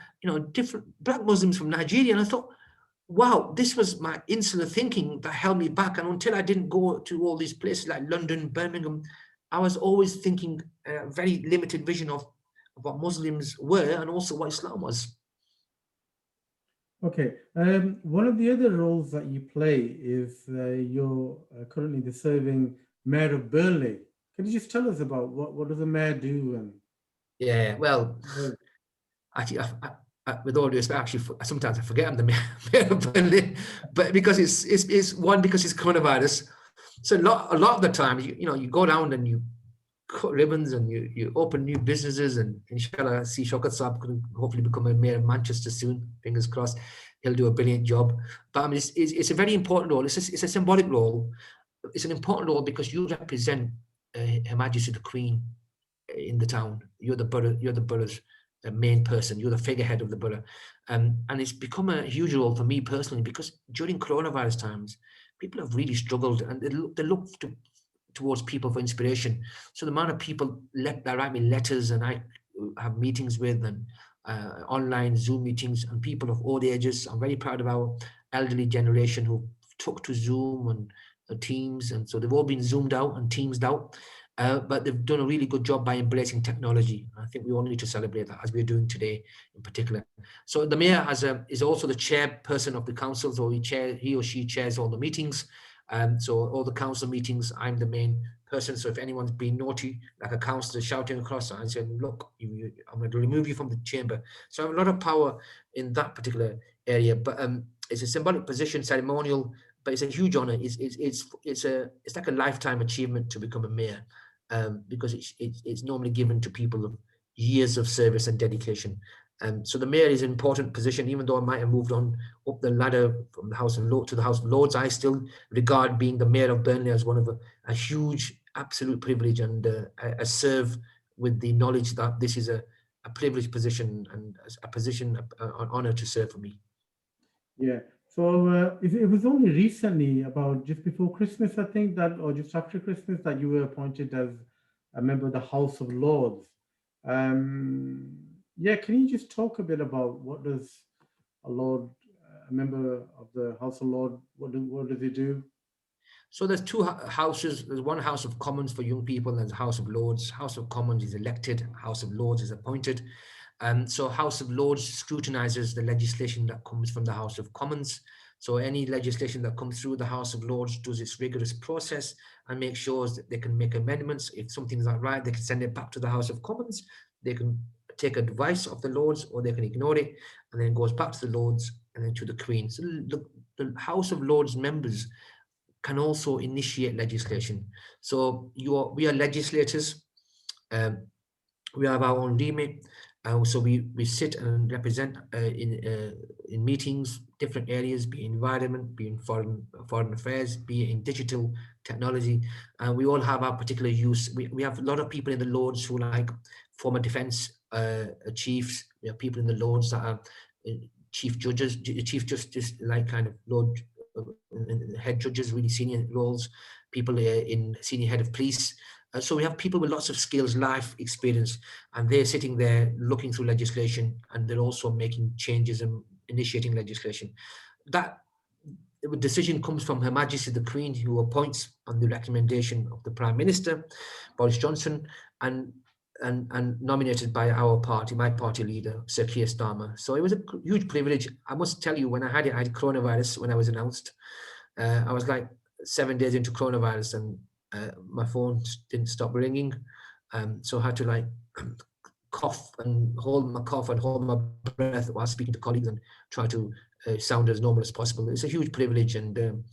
different black Muslims from Nigeria, and I thought, wow, this was my insular thinking that held me back. And until I didn't go to all these places like London, Birmingham, I was always thinking a very limited vision of what Muslims were and also what Islam was. Okay. One of the other roles that you play is you're currently the serving mayor of Burnley. Can you just tell us about what does the mayor do? And yeah, well, actually, with all due respect, actually, sometimes I forget I'm the mayor of Burnley, but because it's one, because it's coronavirus. So a lot of the time, you go down and you cut ribbons and you open new businesses, and inshallah, see Shaukat Saab could hopefully become a mayor of Manchester soon. Fingers crossed, he'll do a brilliant job. But I mean, it's a very important role. It's a symbolic role. It's an important role because you represent Her Majesty the Queen in the town. You're the borough's main person. You're the figurehead of the borough, and it's become a huge role for me personally because during coronavirus times, people have really struggled, and they look towards people for inspiration. So the amount of people that write me letters and I have meetings with, and online Zoom meetings, and people of all ages. I'm very proud of our elderly generation who took to Zoom and Teams, and so they've all been Zoomed out and Teamed out. But they've done a really good job by embracing technology. I think we all need to celebrate that, as we're doing today in particular. So the mayor is also the chairperson of the council, so he or she chairs all the meetings. So all the council meetings, I'm the main person. So if anyone's being naughty, like a councillor shouting across, I say, look, I'm going to remove you from the chamber. So I have a lot of power in that particular area. But it's a symbolic position, ceremonial, but it's a huge honor. It's like a lifetime achievement to become a mayor, because it's normally given to people of years of service and dedication. So the mayor is an important position, even though I might have moved on up the ladder from the House of Lords to the House of Lords. I still regard being the mayor of Burnley as one of a huge, absolute privilege, and I serve with the knowledge that this is a privileged position and a position, an honor to serve for me. Yeah. So it was only recently, about just before Christmas, I think, that, or just after Christmas, that you were appointed as a member of the House of Lords. Yeah, can you just talk a bit about what does a member of the House of Lords, what does he do? So there's two houses. There's one House of Commons for young people, and there's House of Lords. House of Commons is elected, House of Lords is appointed. So House of Lords scrutinizes the legislation that comes from the House of Commons. So any legislation that comes through the House of Lords does its rigorous process and makes sure that they can make amendments. If something's not right, they can send it back to the House of Commons. They can take advice of the Lords, or they can ignore it, and then it goes back to the Lords and then to the Queen. So the House of Lords members can also initiate legislation. So we are legislators. We have our own remit. So we sit and represent in meetings, different areas, be it environment, be it foreign affairs, be it in digital technology. And we all have our particular use. We have a lot of people in the Lords who are like former defence chiefs. We have people in the Lords that are chief judges, chief justice, like kind of Lord head judges, really senior roles, people in senior head of police. So we have people with lots of skills, life experience, and they're sitting there looking through legislation, and they're also making changes and initiating legislation. That decision comes from Her Majesty the Queen, who appoints on the recommendation of the Prime Minister, Boris Johnson, and nominated by our party, my party leader, Sir Keir Starmer. So it was a huge privilege. I must tell you, when I had coronavirus when I was announced. I was like 7 days into coronavirus, and my phone didn't stop ringing. So I had to like cough and hold my breath while speaking to colleagues and try to sound as normal as possible. It's a huge privilege, and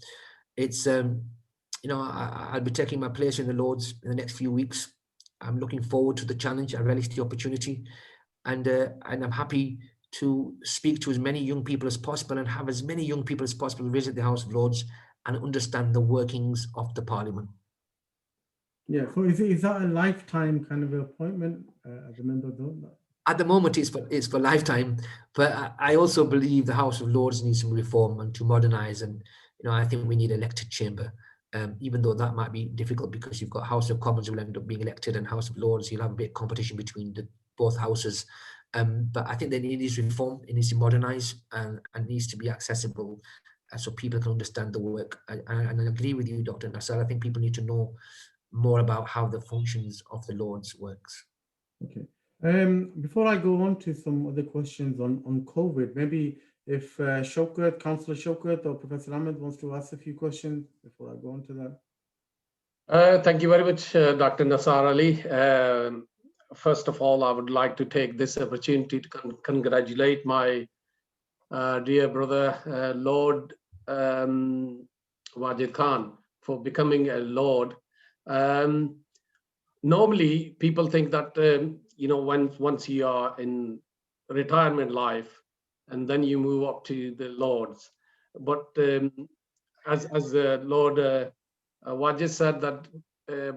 it's I'll be taking my place in the Lords in the next few weeks. I'm looking forward to the challenge. I relish the opportunity, and I'm happy to speak to as many young people as possible and have as many young people as possible visit the House of Lords and understand the workings of the Parliament. Yeah, so is that a lifetime kind of appointment as a member of the? At the moment, it's for lifetime, but I also believe the House of Lords needs some reform and to modernise, and I think we need an elected chamber. Even though that might be difficult because you've got House of Commons who will end up being elected and House of Lords, you'll have a bit of competition between both houses. But I think there needs reform, it needs to modernise, and needs to be accessible so people can understand the work. And I agree with you, Dr. Nasser. I think people need to know more about how the functions of the Lords works. Okay. Before I go on to some other questions on COVID, maybe if Councillor Shaukat or Professor Ahmed wants to ask a few questions before I go on to that. Thank you very much, Dr. Nasser Ali. First of all, I would like to take this opportunity to congratulate my dear brother, Lord Wajid Khan, for becoming a Lord. normally people think that, once you are in retirement life and then you move up to the Lords. But as Lord Wajid said, that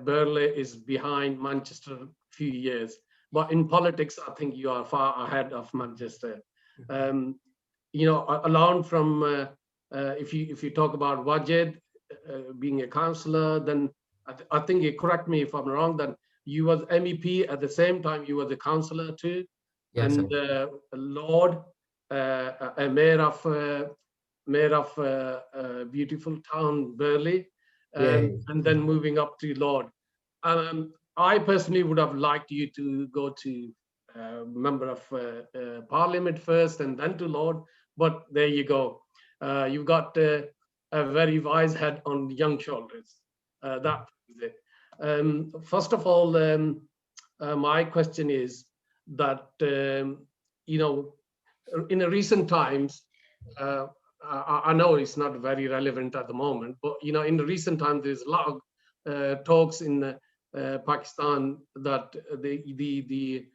Burley is behind Manchester a few years. But in politics, I think you are far ahead of Manchester. Along from, if you talk about Wajid being a councillor, then I think, you correct me if I'm wrong, that you was MEP at the same time you was a councillor too. Yes, and Lord, a mayor of beautiful town Burley, and then moving up to Lord. I personally would have liked you to go to member of parliament first and then to Lord, but there you go. You've got a very wise head on young shoulders. That is it. First of all, my question is that, in the recent times, I know it's not very relevant at the moment, but in the recent times, there's a lot of talks in Pakistan that the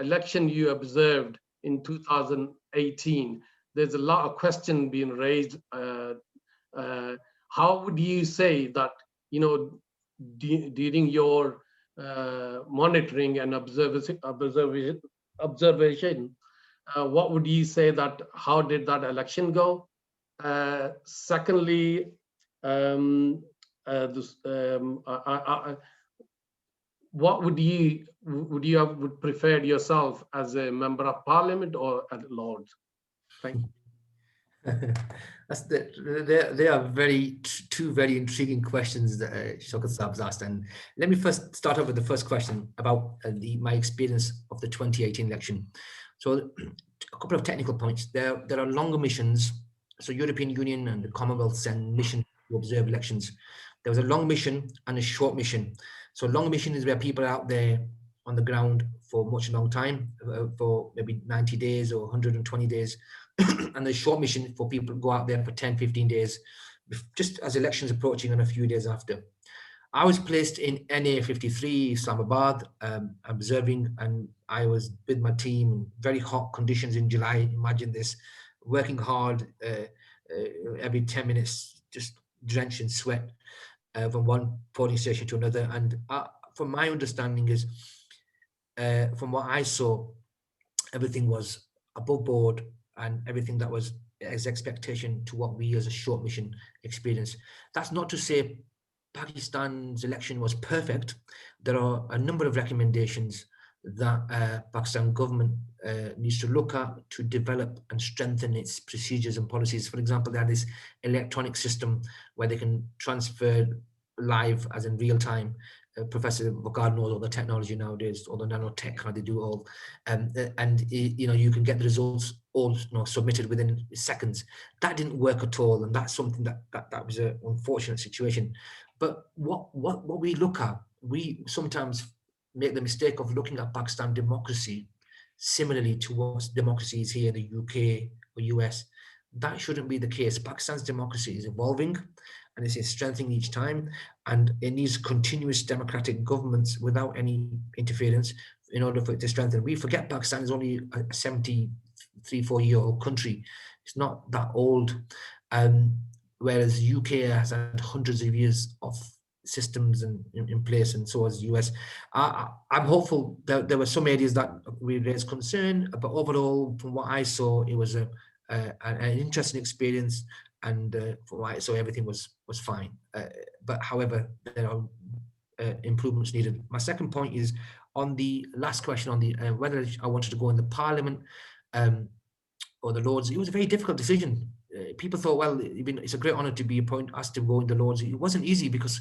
election you observed in 2018, there's a lot of question being raised. How would you say that, during your monitoring and observation, what would you say that, how did that election go? Secondly, what would you have preferred yourself as a member of parliament or as Lords? Thank you. They are two very intriguing questions that Shaukat Saab's asked. And let me first start off with the first question about my experience of the 2018 election. So a couple of technical points. There are longer missions. So European Union and the Commonwealth send missions to observe elections. There was a long mission and a short mission. So long mission is where people are out there on the ground for much long time, for maybe 90 days or 120 days. And the short mission for people to go out there for 10, 15 days, just as elections approaching and a few days after. I was placed in NA 53, Islamabad, observing, and I was with my team in very hot conditions in July. Imagine this, working hard every 10 minutes, just drenched in sweat from one polling station to another. And from my understanding is, from what I saw, everything was above board and everything that was as expectation to what we as a short mission experienced. That's not to say Pakistan's election was perfect. There are a number of recommendations that Pakistan government needs to look at to develop and strengthen its procedures and policies. For example, they have this electronic system where they can transfer live, as in real time. Professor Waqar knows all the technology nowadays, all the nanotech, how they do all, and you can get the results all submitted within seconds. That didn't work at all, and that's something that was an unfortunate situation. But what we look at, we sometimes make the mistake of looking at Pakistan democracy similarly to what democracy is here in the UK or US. That shouldn't be the case. Pakistan's democracy is evolving and it's strengthening each time, and it needs continuous democratic governments without any interference in order for it to strengthen. We forget Pakistan is only a 73-4-year-old country. It's not that old. Whereas UK has had hundreds of years of systems in place, and so has US. I'm hopeful that there were some areas that we raised concern, but overall, from what I saw, it was an interesting experience, and from what I saw, everything was fine. But however, there are improvements needed. My second point is on the last question on the whether I wanted to go in the Parliament or the Lords. It was a very difficult decision. People thought, well, it's a great honor to be asked to go in the Lords. It wasn't easy because,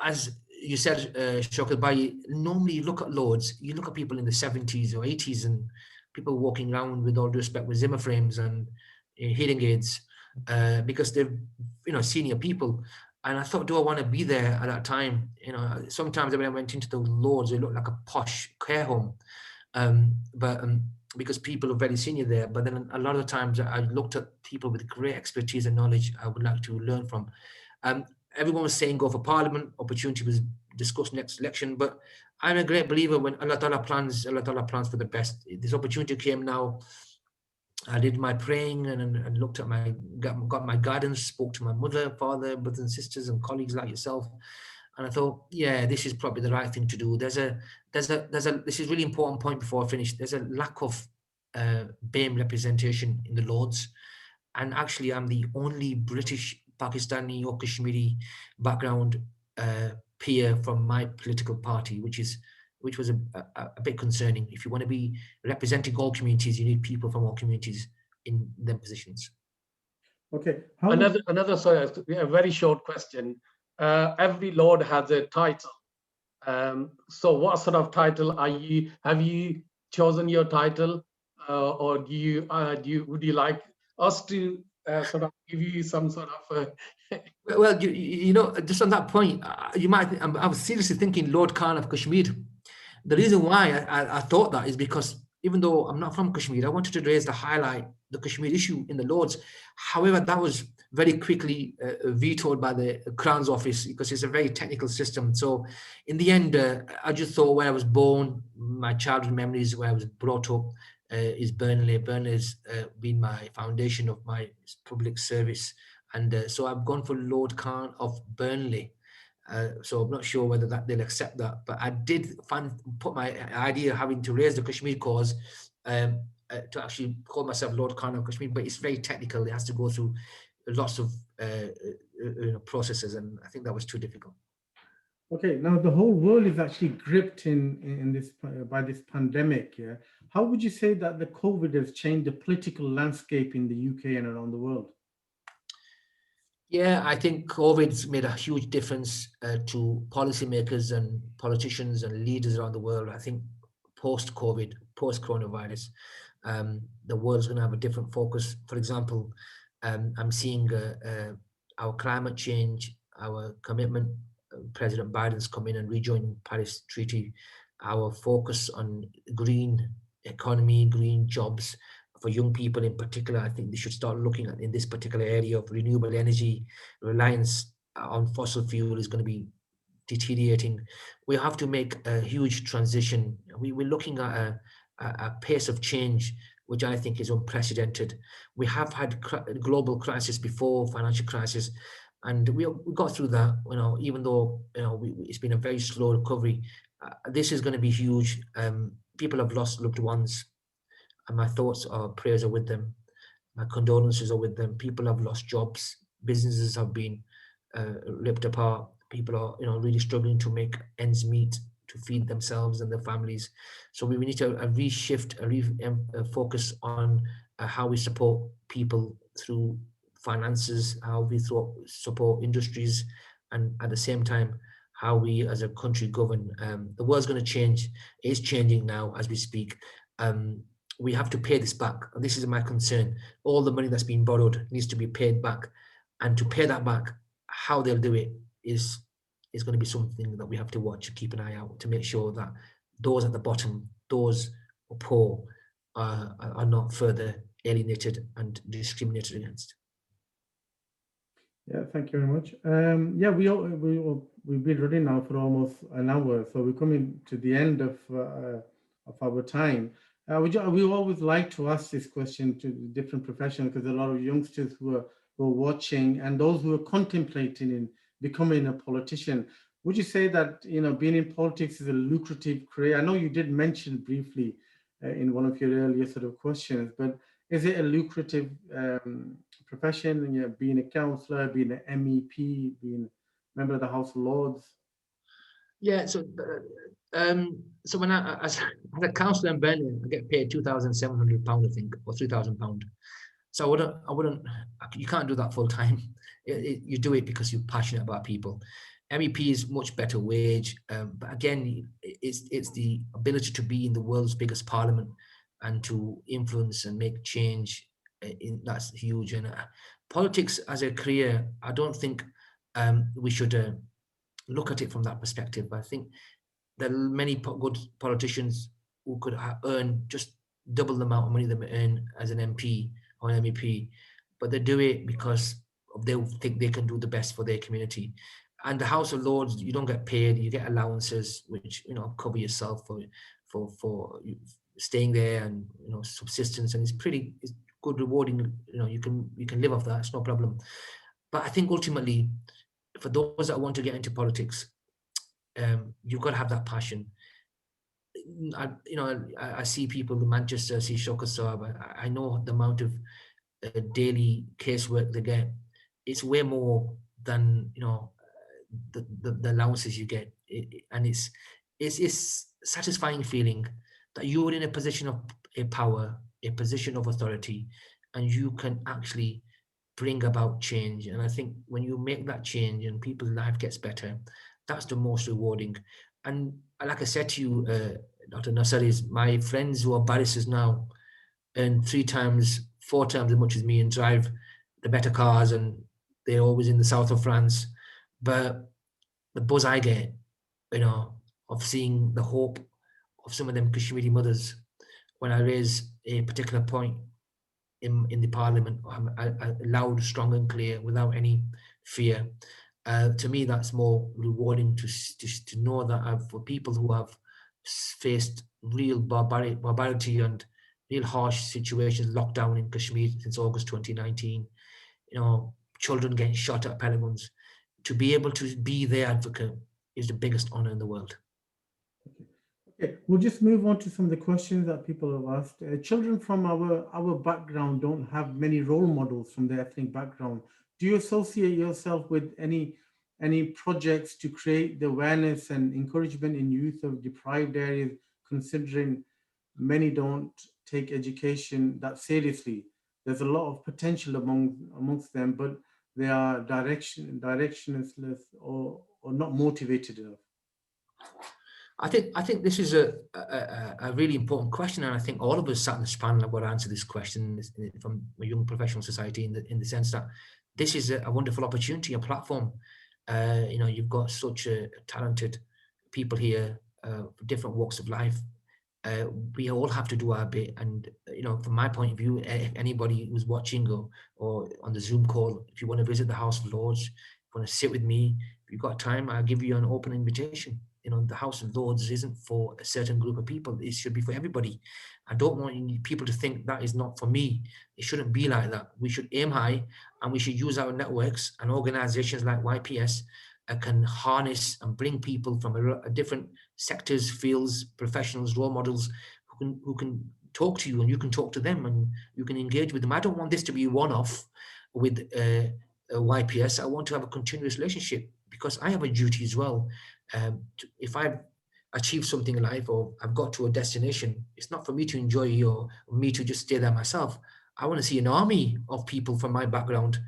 as you said, Shaukat Bhai, normally you look at Lords, you look at people in the 70s or 80s and people walking around, with all due respect, with Zimmer frames and hearing aids because they're, senior people. And I thought, do I want to be there at that time? Sometimes when I went into the Lords, it looked like a posh care home. Because people are very senior there, but then a lot of the times I looked at people with great expertise and knowledge I would like to learn from. Everyone was saying go for Parliament, opportunity was discuss next election. But I'm a great believer when Allah Ta'ala plans for the best. This opportunity came now. I did my praying and looked at got my guidance, spoke to my mother, father, brothers and sisters and colleagues like yourself. And I thought, yeah, this is probably the right thing to do. This is really important point before I finish. There's a lack of BAME representation in the Lords. And actually, I'm the only British, Pakistani or Kashmiri background peer from my political party, which was a bit concerning. If you want to be representing all communities, you need people from all communities in them positions. Okay. Sorry, a very short question. Every Lord has a title. So what sort of title have you chosen your title, or would you like us to sort of give you some sort of Well, you know, just on that point, you might I was seriously thinking Lord Khan of Kashmir. The reason why I thought that is because even though I'm not from Kashmir, I wanted to highlight the Kashmir issue in the Lords. However, that was very quickly vetoed by the Crown's office because it's a very technical system. So in the end, I just thought where I was born, my childhood memories, where I was brought up is Burnley. Burnley has been my foundation of my public service. And so I've gone for Lord Khan of Burnley. So I'm not sure whether they'll accept that, but I did put my idea of having to raise the Kashmir cause to actually call myself Lord Khan of Kashmir, but it's very technical. It has to go through lots of processes, and I think that was too difficult. Okay, now the whole world is actually gripped in this by this pandemic. Yeah, how would you say that the COVID has changed the political landscape in the UK and around the world? Yeah, I think COVID's made a huge difference to policymakers and politicians and leaders around the world. I think post-COVID, post-coronavirus, the world's going to have a different focus. For example, I'm seeing our climate change, our commitment, President Biden's come in and rejoin Paris Treaty, our focus on green economy, green jobs, for young people in particular. I think they should start looking at in this particular area of renewable energy. Reliance on fossil fuel is going to be deteriorating. We have to make a huge transition. We're looking at a pace of change which I think is unprecedented. We have had global crisis before, financial crisis, and we got through that. Even though it's been a very slow recovery, this is going to be huge. People have lost loved ones. And my thoughts are, prayers are with them. My condolences are with them. People have lost jobs. Businesses have been ripped apart. People are, really struggling to make ends meet, to feed themselves and their families. So we need to reshift, focus on how we support people through finances, how we support industries, and at the same time, how we as a country govern. The world's going to change. It is changing now as we speak. We have to pay this back. And this is my concern. All the money that's been borrowed needs to be paid back. And to pay that back, how they'll do it is going to be something that we have to watch, keep an eye out to make sure that those at the bottom, those who are poor, are not further alienated and discriminated against. Yeah, thank you very much. We've been running now for almost an hour, so we're coming to the end of our time. We always like to ask this question to different professionals because a lot of youngsters who are watching and those who are contemplating in becoming a politician. Would you say that being in politics is a lucrative career? I know you did mention briefly in one of your earlier sort of questions, but is it a lucrative profession? Being a councillor, being an MEP, being a member of the House of Lords. Yeah, so when as a councillor in Burnley, I get paid £2,700, I think, or £3,000. So I wouldn't. You can't do that full time. You do it because you're passionate about people. MEP is much better wage, but again, it's the ability to be in the world's biggest parliament and to influence and make change. That's huge. And politics as a career, I don't think we should look at it from that perspective. I think there are many good politicians who could earn just double the amount of money they earn as an MP or an MEP, but they do it because they think they can do the best for their community. and the House of Lords, you don't get paid, you get allowances, which, you know, cover yourself for staying there, and, you know, subsistence, and it's good, rewarding. You know, you can live off that, it's no problem. But I think ultimately, for those that want to get into politics, you've got to have that passion. I see people in Manchester, I see Shaukat Saab, I know the amount of daily casework they get. It's way more than, you know, the allowances you get, and it's satisfying feeling that you're in a position of a power, a position of authority, and you can actually bring about change. And I think when you make that change and people's life gets better, that's the most rewarding. And like I said to you, Dr. Nassar, my friends who are barristers now earn 3 times, 4 times as much as me, and drive the better cars, and they're always in the south of France. But the buzz I get, you know, of seeing the hope of some of them Kashmiri mothers when I raise a particular point in the parliament, loud, strong and clear, without any fear. To me, that's more rewarding to know that for people who have faced real barbarity and real harsh situations, lockdown in Kashmir since August 2019, you know, children getting shot at pelagons, to be able to be their advocate is the biggest honor in the world. Okay, we'll just move on to some of the questions that people have asked. Children from our background don't have many role models from their ethnic background. Do you associate yourself with any projects to create the awareness and encouragement in youth of deprived areas, considering many don't take education that seriously? There's a lot of potential amongst them, but they are directionless or not motivated enough. I think this is a really important question, and I think all of us sat in this panel have got to answer this question from a young professional society, in the sense that this is a wonderful opportunity, a platform. You know, you've got such a talented people here, different walks of life. We all have to do our bit, and you know, from my point of view, if anybody who's watching or on the Zoom call, if you want to visit the House of Lords, if you want to sit with me, if you've got time, I'll give you an open invitation. You know, the House of Lords isn't for a certain group of people. It should be for everybody. I don't want people to think that is not for me. It shouldn't be like that. We should aim high, and we should use our networks, and organizations like YPS can harness and bring people from a different sectors, fields, professionals, role models who can talk to you, and you can talk to them, and you can engage with them. I don't want this to be one-off with YPS. I want to have a continuous relationship, because I have a duty as well. If I've achieved something in life, or I've got to a destination, it's not for me to enjoy or me to just stay there myself. I want to see an army of people from my background.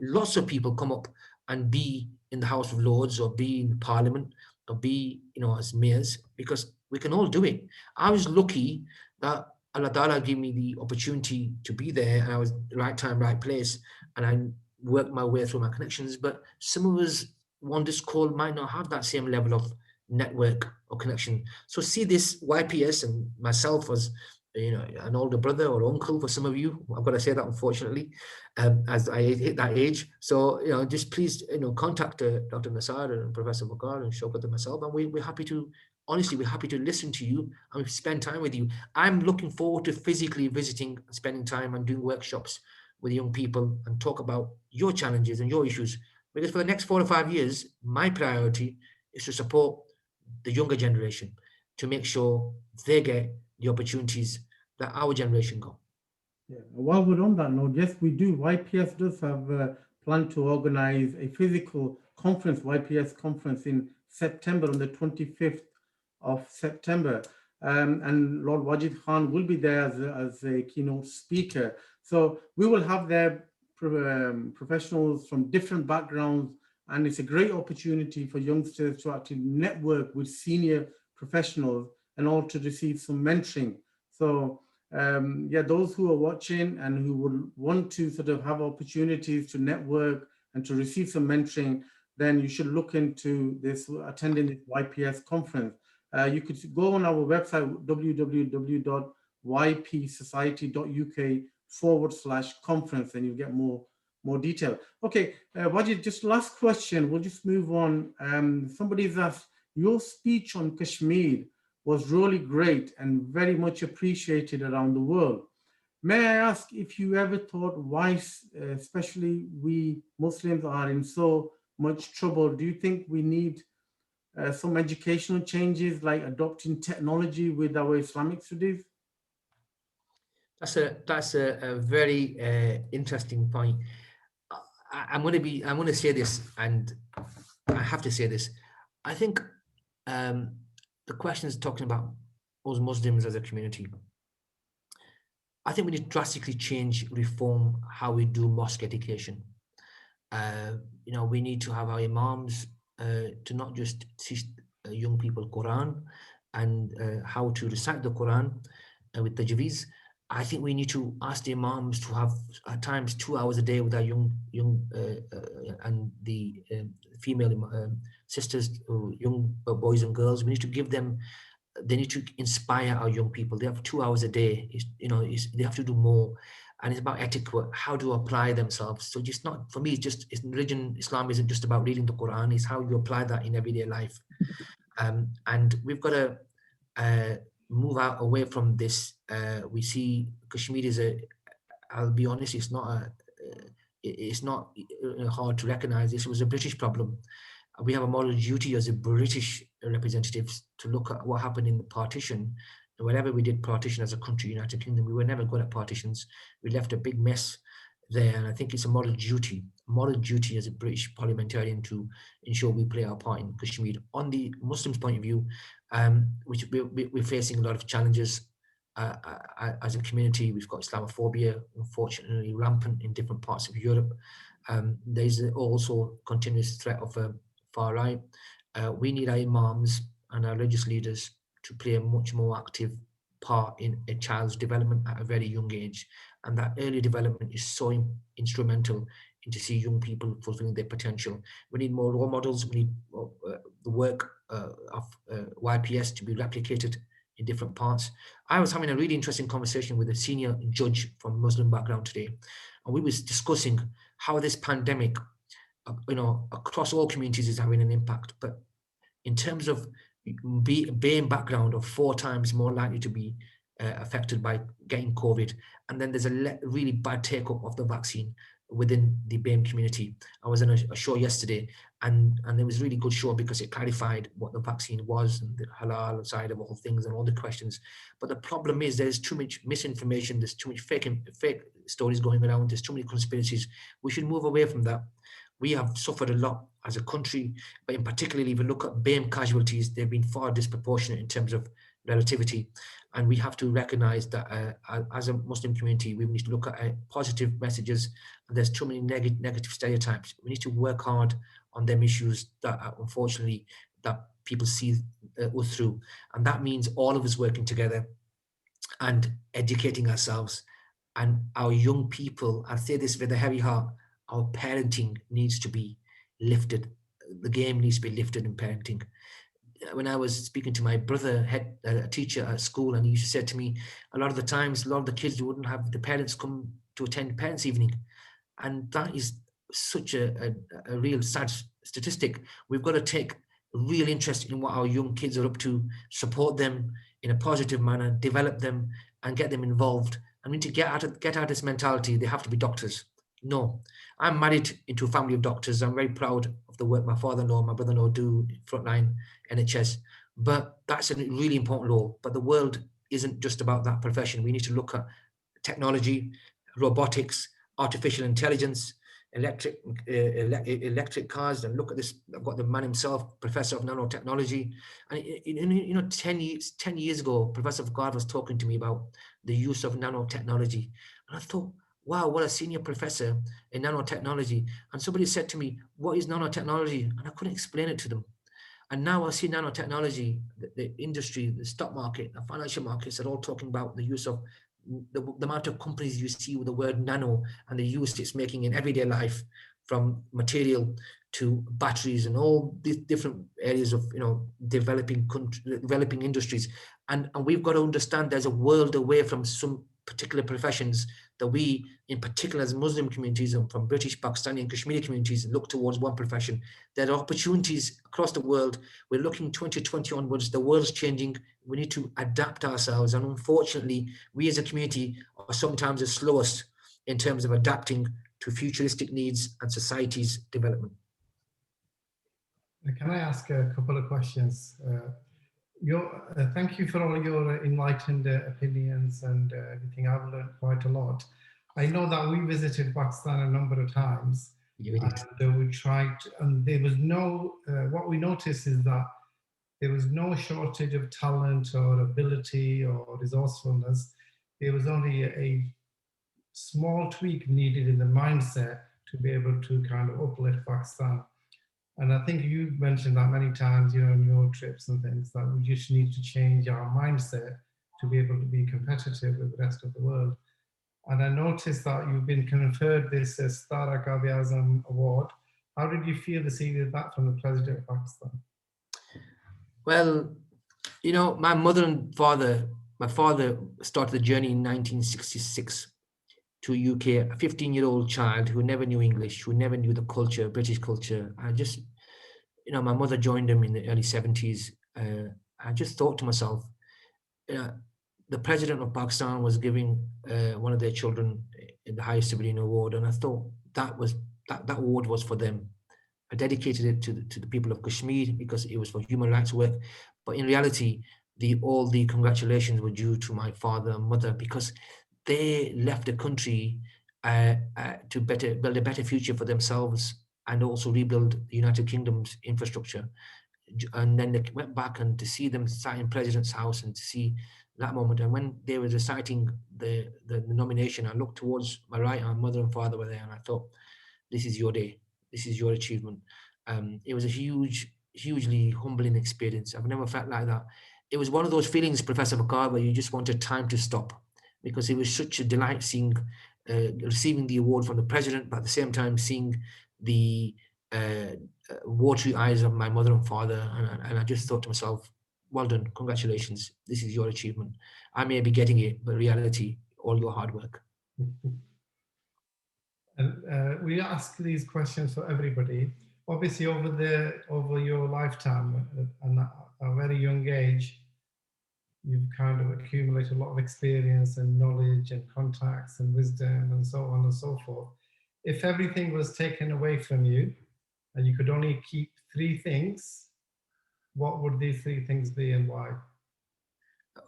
Lots of people come up and be in the House of Lords, or be in Parliament, or be, you know, as mayors, because we can all do it. I was lucky that Allah Ta'ala gave me the opportunity to be there, and I was right time, right place, and I worked my way through my connections. But some of us on this call might not have that same level of network or connection. So see this YPS and myself as, you know, an older brother or uncle for some of you. I've got to say that, unfortunately, as I hit that age. So, you know, just please, you know, contact Dr. Nassar and Professor Bakar and Shaukat and myself, and we're happy to, honestly, we're happy to listen to you and spend time with you. I'm looking forward to physically visiting and spending time and doing workshops with young people and talk about your challenges and your issues. Because for the next 4 or 5 years, my priority is to support the younger generation, to make sure they get the opportunities that our generation got. Yeah. While we're on that note, yes, we do. YPS does have a plan to organize a physical conference, YPS conference, in September, on the 25th of September. And Lord Wajid Khan will be there as a keynote speaker. So we will have there professionals from different backgrounds, and it's a great opportunity for youngsters to actually network with senior professionals and all to receive some mentoring. So yeah, those who are watching and who would want to sort of have opportunities to network and to receive some mentoring, then you should look into this, attending this YPS conference. You could go on our website, www.ypsociety.uk/conference, and you get more more detail. Okay, Wajid, just last question. We'll just move on. Somebody's asked, your speech on Kashmir was really great and very much appreciated around the world. May I ask if you ever thought why, especially we Muslims, are in so much trouble? Do you think we need some educational changes like adopting technology with our Islamic studies? That's a very interesting point. I'm going to say this, and I have to say this. I think the question is talking about us Muslims as a community. I think we need to drastically change, reform how we do mosque education. We need to have our imams to not just teach young people Quran and how to recite the Quran with tajweez. I think we need to ask the imams to have at times 2 hours a day with our young and the female sisters, young boys and girls. We need to give them. They need to inspire our young people. They have 2 hours a day. They have to do more, and it's about etiquette, how to apply themselves. So just not for me. It's religion. Islam isn't just about reading the Quran. It's how you apply that in everyday life. And we've got to move out away from this. We see Kashmir is I'll be honest, it's not hard to recognize this was a British problem. We have a moral duty as a British representatives to look at what happened in the partition. And whenever we did partition as a country, United Kingdom, we were never good at partitions. We left a big mess there. And I think it's a moral duty as a British parliamentarian to ensure we play our part in Kashmir. On the Muslims' point of view, which we're facing a lot of challenges as a community. We've got Islamophobia, unfortunately, rampant in different parts of Europe. There's also continuous threat of far right. We need our imams and our religious leaders to play a much more active part in a child's development at a very young age. And that early development is so instrumental in to see young people fulfilling their potential. We need more role models. We need the work of YPS to be replicated in different parts. I was having a really interesting conversation with a senior judge from Muslim background today, and we was discussing how this pandemic, across all communities is having an impact. But in terms of BAME background, of 4 times more likely to be affected by getting COVID, and then there's a really bad take-up of the vaccine within the BAME community. I was on a show yesterday, and it was a really good show because it clarified what the vaccine was and the halal side of all things and all the questions. But the problem is there's too much misinformation, there's too much fake stories going around, there's too many conspiracies. We should move away from that. We have suffered a lot as a country, but in particularly if we look at BAME casualties, they've been far disproportionate in terms of relativity. And we have to recognize that as a Muslim community, we need to look at positive messages, and there's too many negative stereotypes. We need to work hard on them issues that unfortunately that people see us through. And that means all of us working together and educating ourselves. And our young people, I say this with a heavy heart, our parenting needs to be lifted. The game needs to be lifted in parenting. When I was speaking to my brother, a teacher at school, and he used to say to me, a lot of the times, a lot of the kids wouldn't have the parents come to attend parents' evening. And that is such a real sad statistic. We've got to take real interest in what our young kids are up to, support them in a positive manner, develop them, and get them involved. I mean, to get out of this mentality, they have to be doctors. No, I'm married into a family of doctors. I'm very proud of the work my father-in-law and my brother-in-law do frontline NHS. But that's a really important role. But the world isn't just about that profession. We need to look at technology, robotics, artificial intelligence, electric cars, and look at this. I've got the man himself, professor of nanotechnology. And 10 years ago, Professor Fagard was talking to me about the use of nanotechnology. And I thought, wow, what a senior professor in nanotechnology. And somebody said to me, what is nanotechnology? And I couldn't explain it to them. And now I see nanotechnology, the industry, the stock market, the financial markets are all talking about the use of the amount of companies you see with the word nano and the use it's making in everyday life, from material to batteries and all these different areas of developing industries. And we've got to understand there's a world away from some particular professions that we, in particular as Muslim communities and from British, Pakistani and Kashmiri communities, look towards one profession. There are opportunities across the world. We're looking 2020 onwards. The world's changing. We need to adapt ourselves. And unfortunately, we as a community are sometimes the slowest in terms of adapting to futuristic needs and society's development. Can I ask a couple of questions? Thank you for all your enlightened opinions and everything. I've learned quite a lot. I know that we visited Pakistan a number of times, and we tried, and there was no, what we noticed is that there was no shortage of talent or ability or resourcefulness. There was only a small tweak needed in the mindset to be able to kind of uplift Pakistan. And I think you mentioned that many times, you know, in your trips and things, that we just need to change our mindset to be able to be competitive with the rest of the world. And I noticed that you've been conferred this Stara Qaid-e-Azam award. How did you feel receiving that from the President of Pakistan? Well, you know, my father started the journey in 1966 to UK, a 15-year-old child who never knew English, who never knew the culture, British culture. I just, you know, my mother joined him in the early 70s. I just thought to myself, the President of Pakistan was giving one of their children the highest civilian award, and I thought that award was for them. I dedicated it to the people of Kashmir because it was for human rights work. But in reality, all the congratulations were due to my father and mother, because they left the country to build a better future for themselves and also rebuild the United Kingdom's infrastructure. And then they went back, and to see them sat in President's House and to see that moment. And when they were reciting the nomination, I looked towards my right, and my mother and father were there, and I thought, this is your day. This is your achievement. It was a hugely humbling experience. I've never felt like that. It was one of those feelings, Professor Bakar, where you just wanted time to stop, because it was such a delight seeing, receiving the award from the President, but at the same time seeing the watery eyes of my mother and father. And I just thought to myself, well done, congratulations, this is your achievement. I may be getting it, but reality, all your hard work. And we ask these questions for everybody. Obviously, over your lifetime, and at a very young age, you've kind of accumulated a lot of experience and knowledge and contacts and wisdom and so on and so forth. If everything was taken away from you and you could only keep 3 things, what would these 3 things be and why?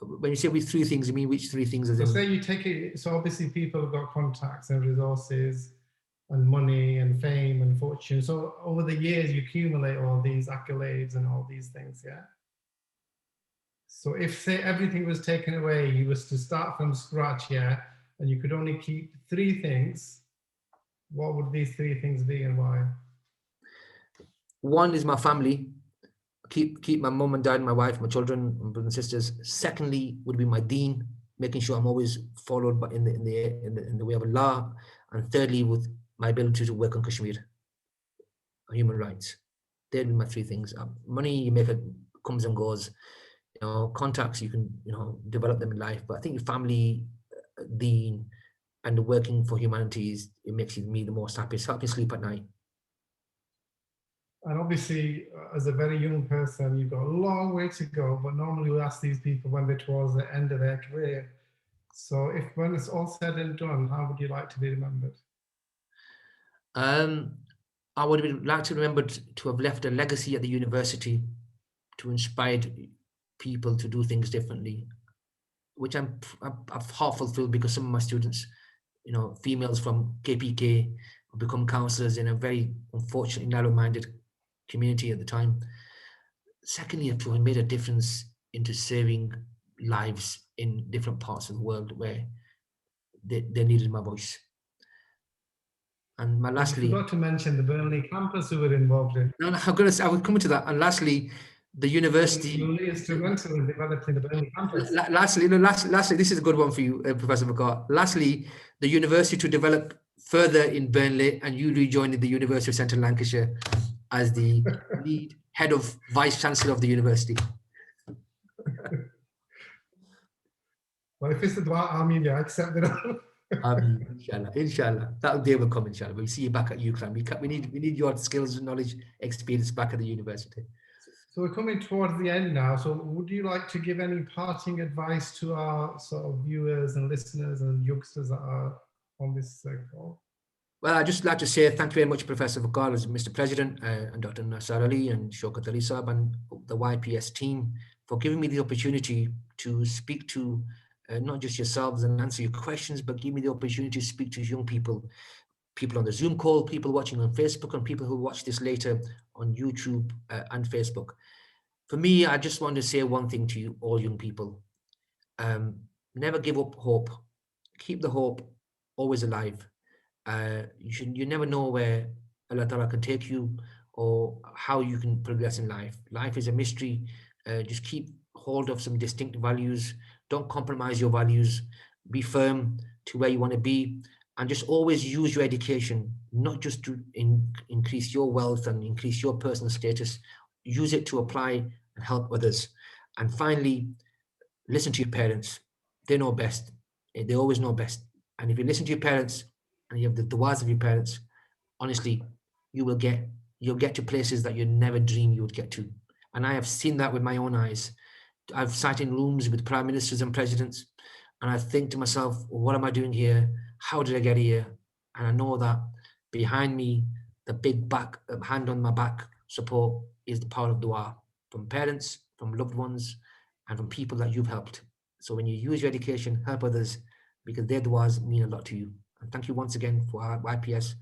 When you say with 3 things, you mean which 3 things? So say you take it, so obviously people have got contacts and resources and money and fame and fortune. So over the years, you accumulate all these accolades and all these things, yeah? So if, say, everything was taken away, you was to start from scratch, yeah, and you could only keep 3 things, what would these 3 things be and why? 1 is my family. Keep my mum and dad, my wife, my children, my brothers and sisters. Secondly would be my deen, making sure I'm always followed in the way of Allah. And thirdly, with my ability to work on Kashmir, human rights. They'd be my 3 things. Money, you make it, comes and goes. You know, contacts, you can, you know, develop them in life. But I think your family, deen, and the working for humanity it makes me the most happy. It's helped me sleep at night. And obviously, as a very young person, you've got a long way to go, but normally we ask these people when they're towards the end of their career. So when it's all said and done, how would you like to be remembered? I would like to be remembered to have left a legacy at the university to inspire people to do things differently, which I'm half fulfilled, because some of my students, you know, females from KPK, have become counsellors in a very unfortunately narrow-minded community at the time. Secondly, to have made a difference into saving lives in different parts of the world where they needed my voice. And lastly, you forgot to mention the Burnley campus who were involved in. No, I would come to that. And lastly, the university. You were instrumental in developing the Burnley campus. Lastly, this is a good one for you, Professor Bakar. Lastly, the university to develop further in Burnley, and you rejoining the University of Central Lancashire as the lead head of Vice Chancellor of the university. Well, if it's the dua, Ameen, yeah, I accept it. Inshallah, inshallah. That day will come, inshallah. We'll see you back at UCLan. We need your skills, knowledge, experience back at the university. So we're coming towards the end now. So would you like to give any parting advice to our sort of viewers and listeners and youngsters that are on this call? Well, I'd just like to say thank you very much, Professor Vakar, as Mr. President, and Dr. Nasar Ali and Shaukat Ali Saab and the YPS team for giving me the opportunity to speak to not just yourselves and answer your questions, but give me the opportunity to speak to young people, people on the Zoom call, people watching on Facebook, and people who watch this later on YouTube and Facebook. For me, I just want to say one thing to you, all young people. Never give up hope. Keep the hope always alive. You never know where Allah Ta'ala can take you or how you can progress in life. Life is a mystery. Just keep hold of some distinct values. Don't compromise your values. Be firm to where you want to be, and just always use your education, not just to increase your wealth and increase your personal status. Use it to apply and help others. And finally, listen to your parents. They know best. They always know best. And if you listen to your parents and you have the du'as of your parents, honestly, you'll get to places that you never dreamed you would get to. And I have seen that with my own eyes. I've sat in rooms with prime ministers and presidents, and I think to myself, what am I doing here? How did I get here? And I know that behind me, the big back, hand on my back support is the power of dua from parents, from loved ones, and from people that you've helped. So when you use your education, help others, because their duas mean a lot to you. And thank you once again for our YPS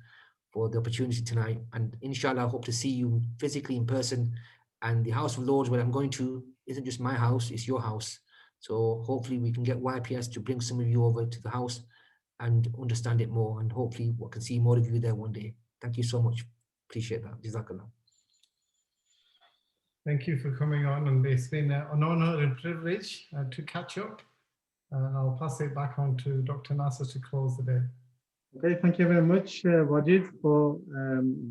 for the opportunity tonight. And inshallah, I hope to see you physically in person. And the House of Lords, where I'm going to, isn't just my house, it's your house. So hopefully we can get YPS to bring some of you over to the house and understand it more. And hopefully we can see more of you there one day. Thank you so much. Appreciate that. Jazakallah. Thank you for coming on, and it's been an honor and privilege to catch up. And I'll pass it back on to Dr. Nasser to close the day. Okay, thank you very much, Wajid, for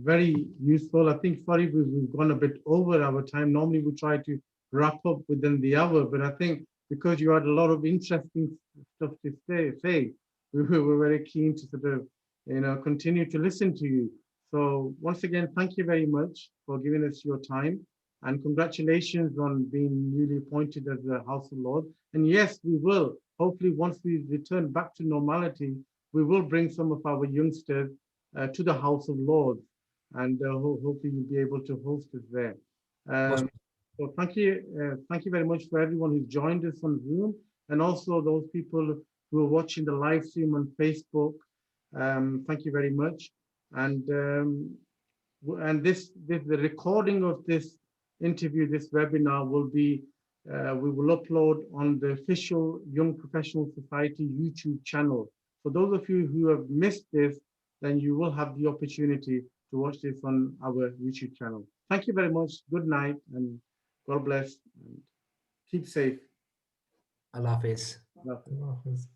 very useful. I think, sorry, we've gone a bit over our time. Normally we try to wrap up within the hour, but I think because you had a lot of interesting stuff to say, we were very keen to sort of, continue to listen to you. So once again, thank you very much for giving us your time, and congratulations on being newly appointed as the House of Lords. And yes, we will, hopefully once we return back to normality, we will bring some of our youngsters to the House of Lords, and hopefully you'll be able to host us there. So thank you very much for everyone who joined us on Zoom, and also those people who are watching the live stream on Facebook. Thank you very much. And the recording of this interview, this webinar will be, we will upload on the official Young Professional Society YouTube channel. For those of you who have missed this, then you will have the opportunity to watch this on our YouTube channel. Thank you very much. Good night, and God bless, and keep safe. Allah Hafiz. Allah Hafiz.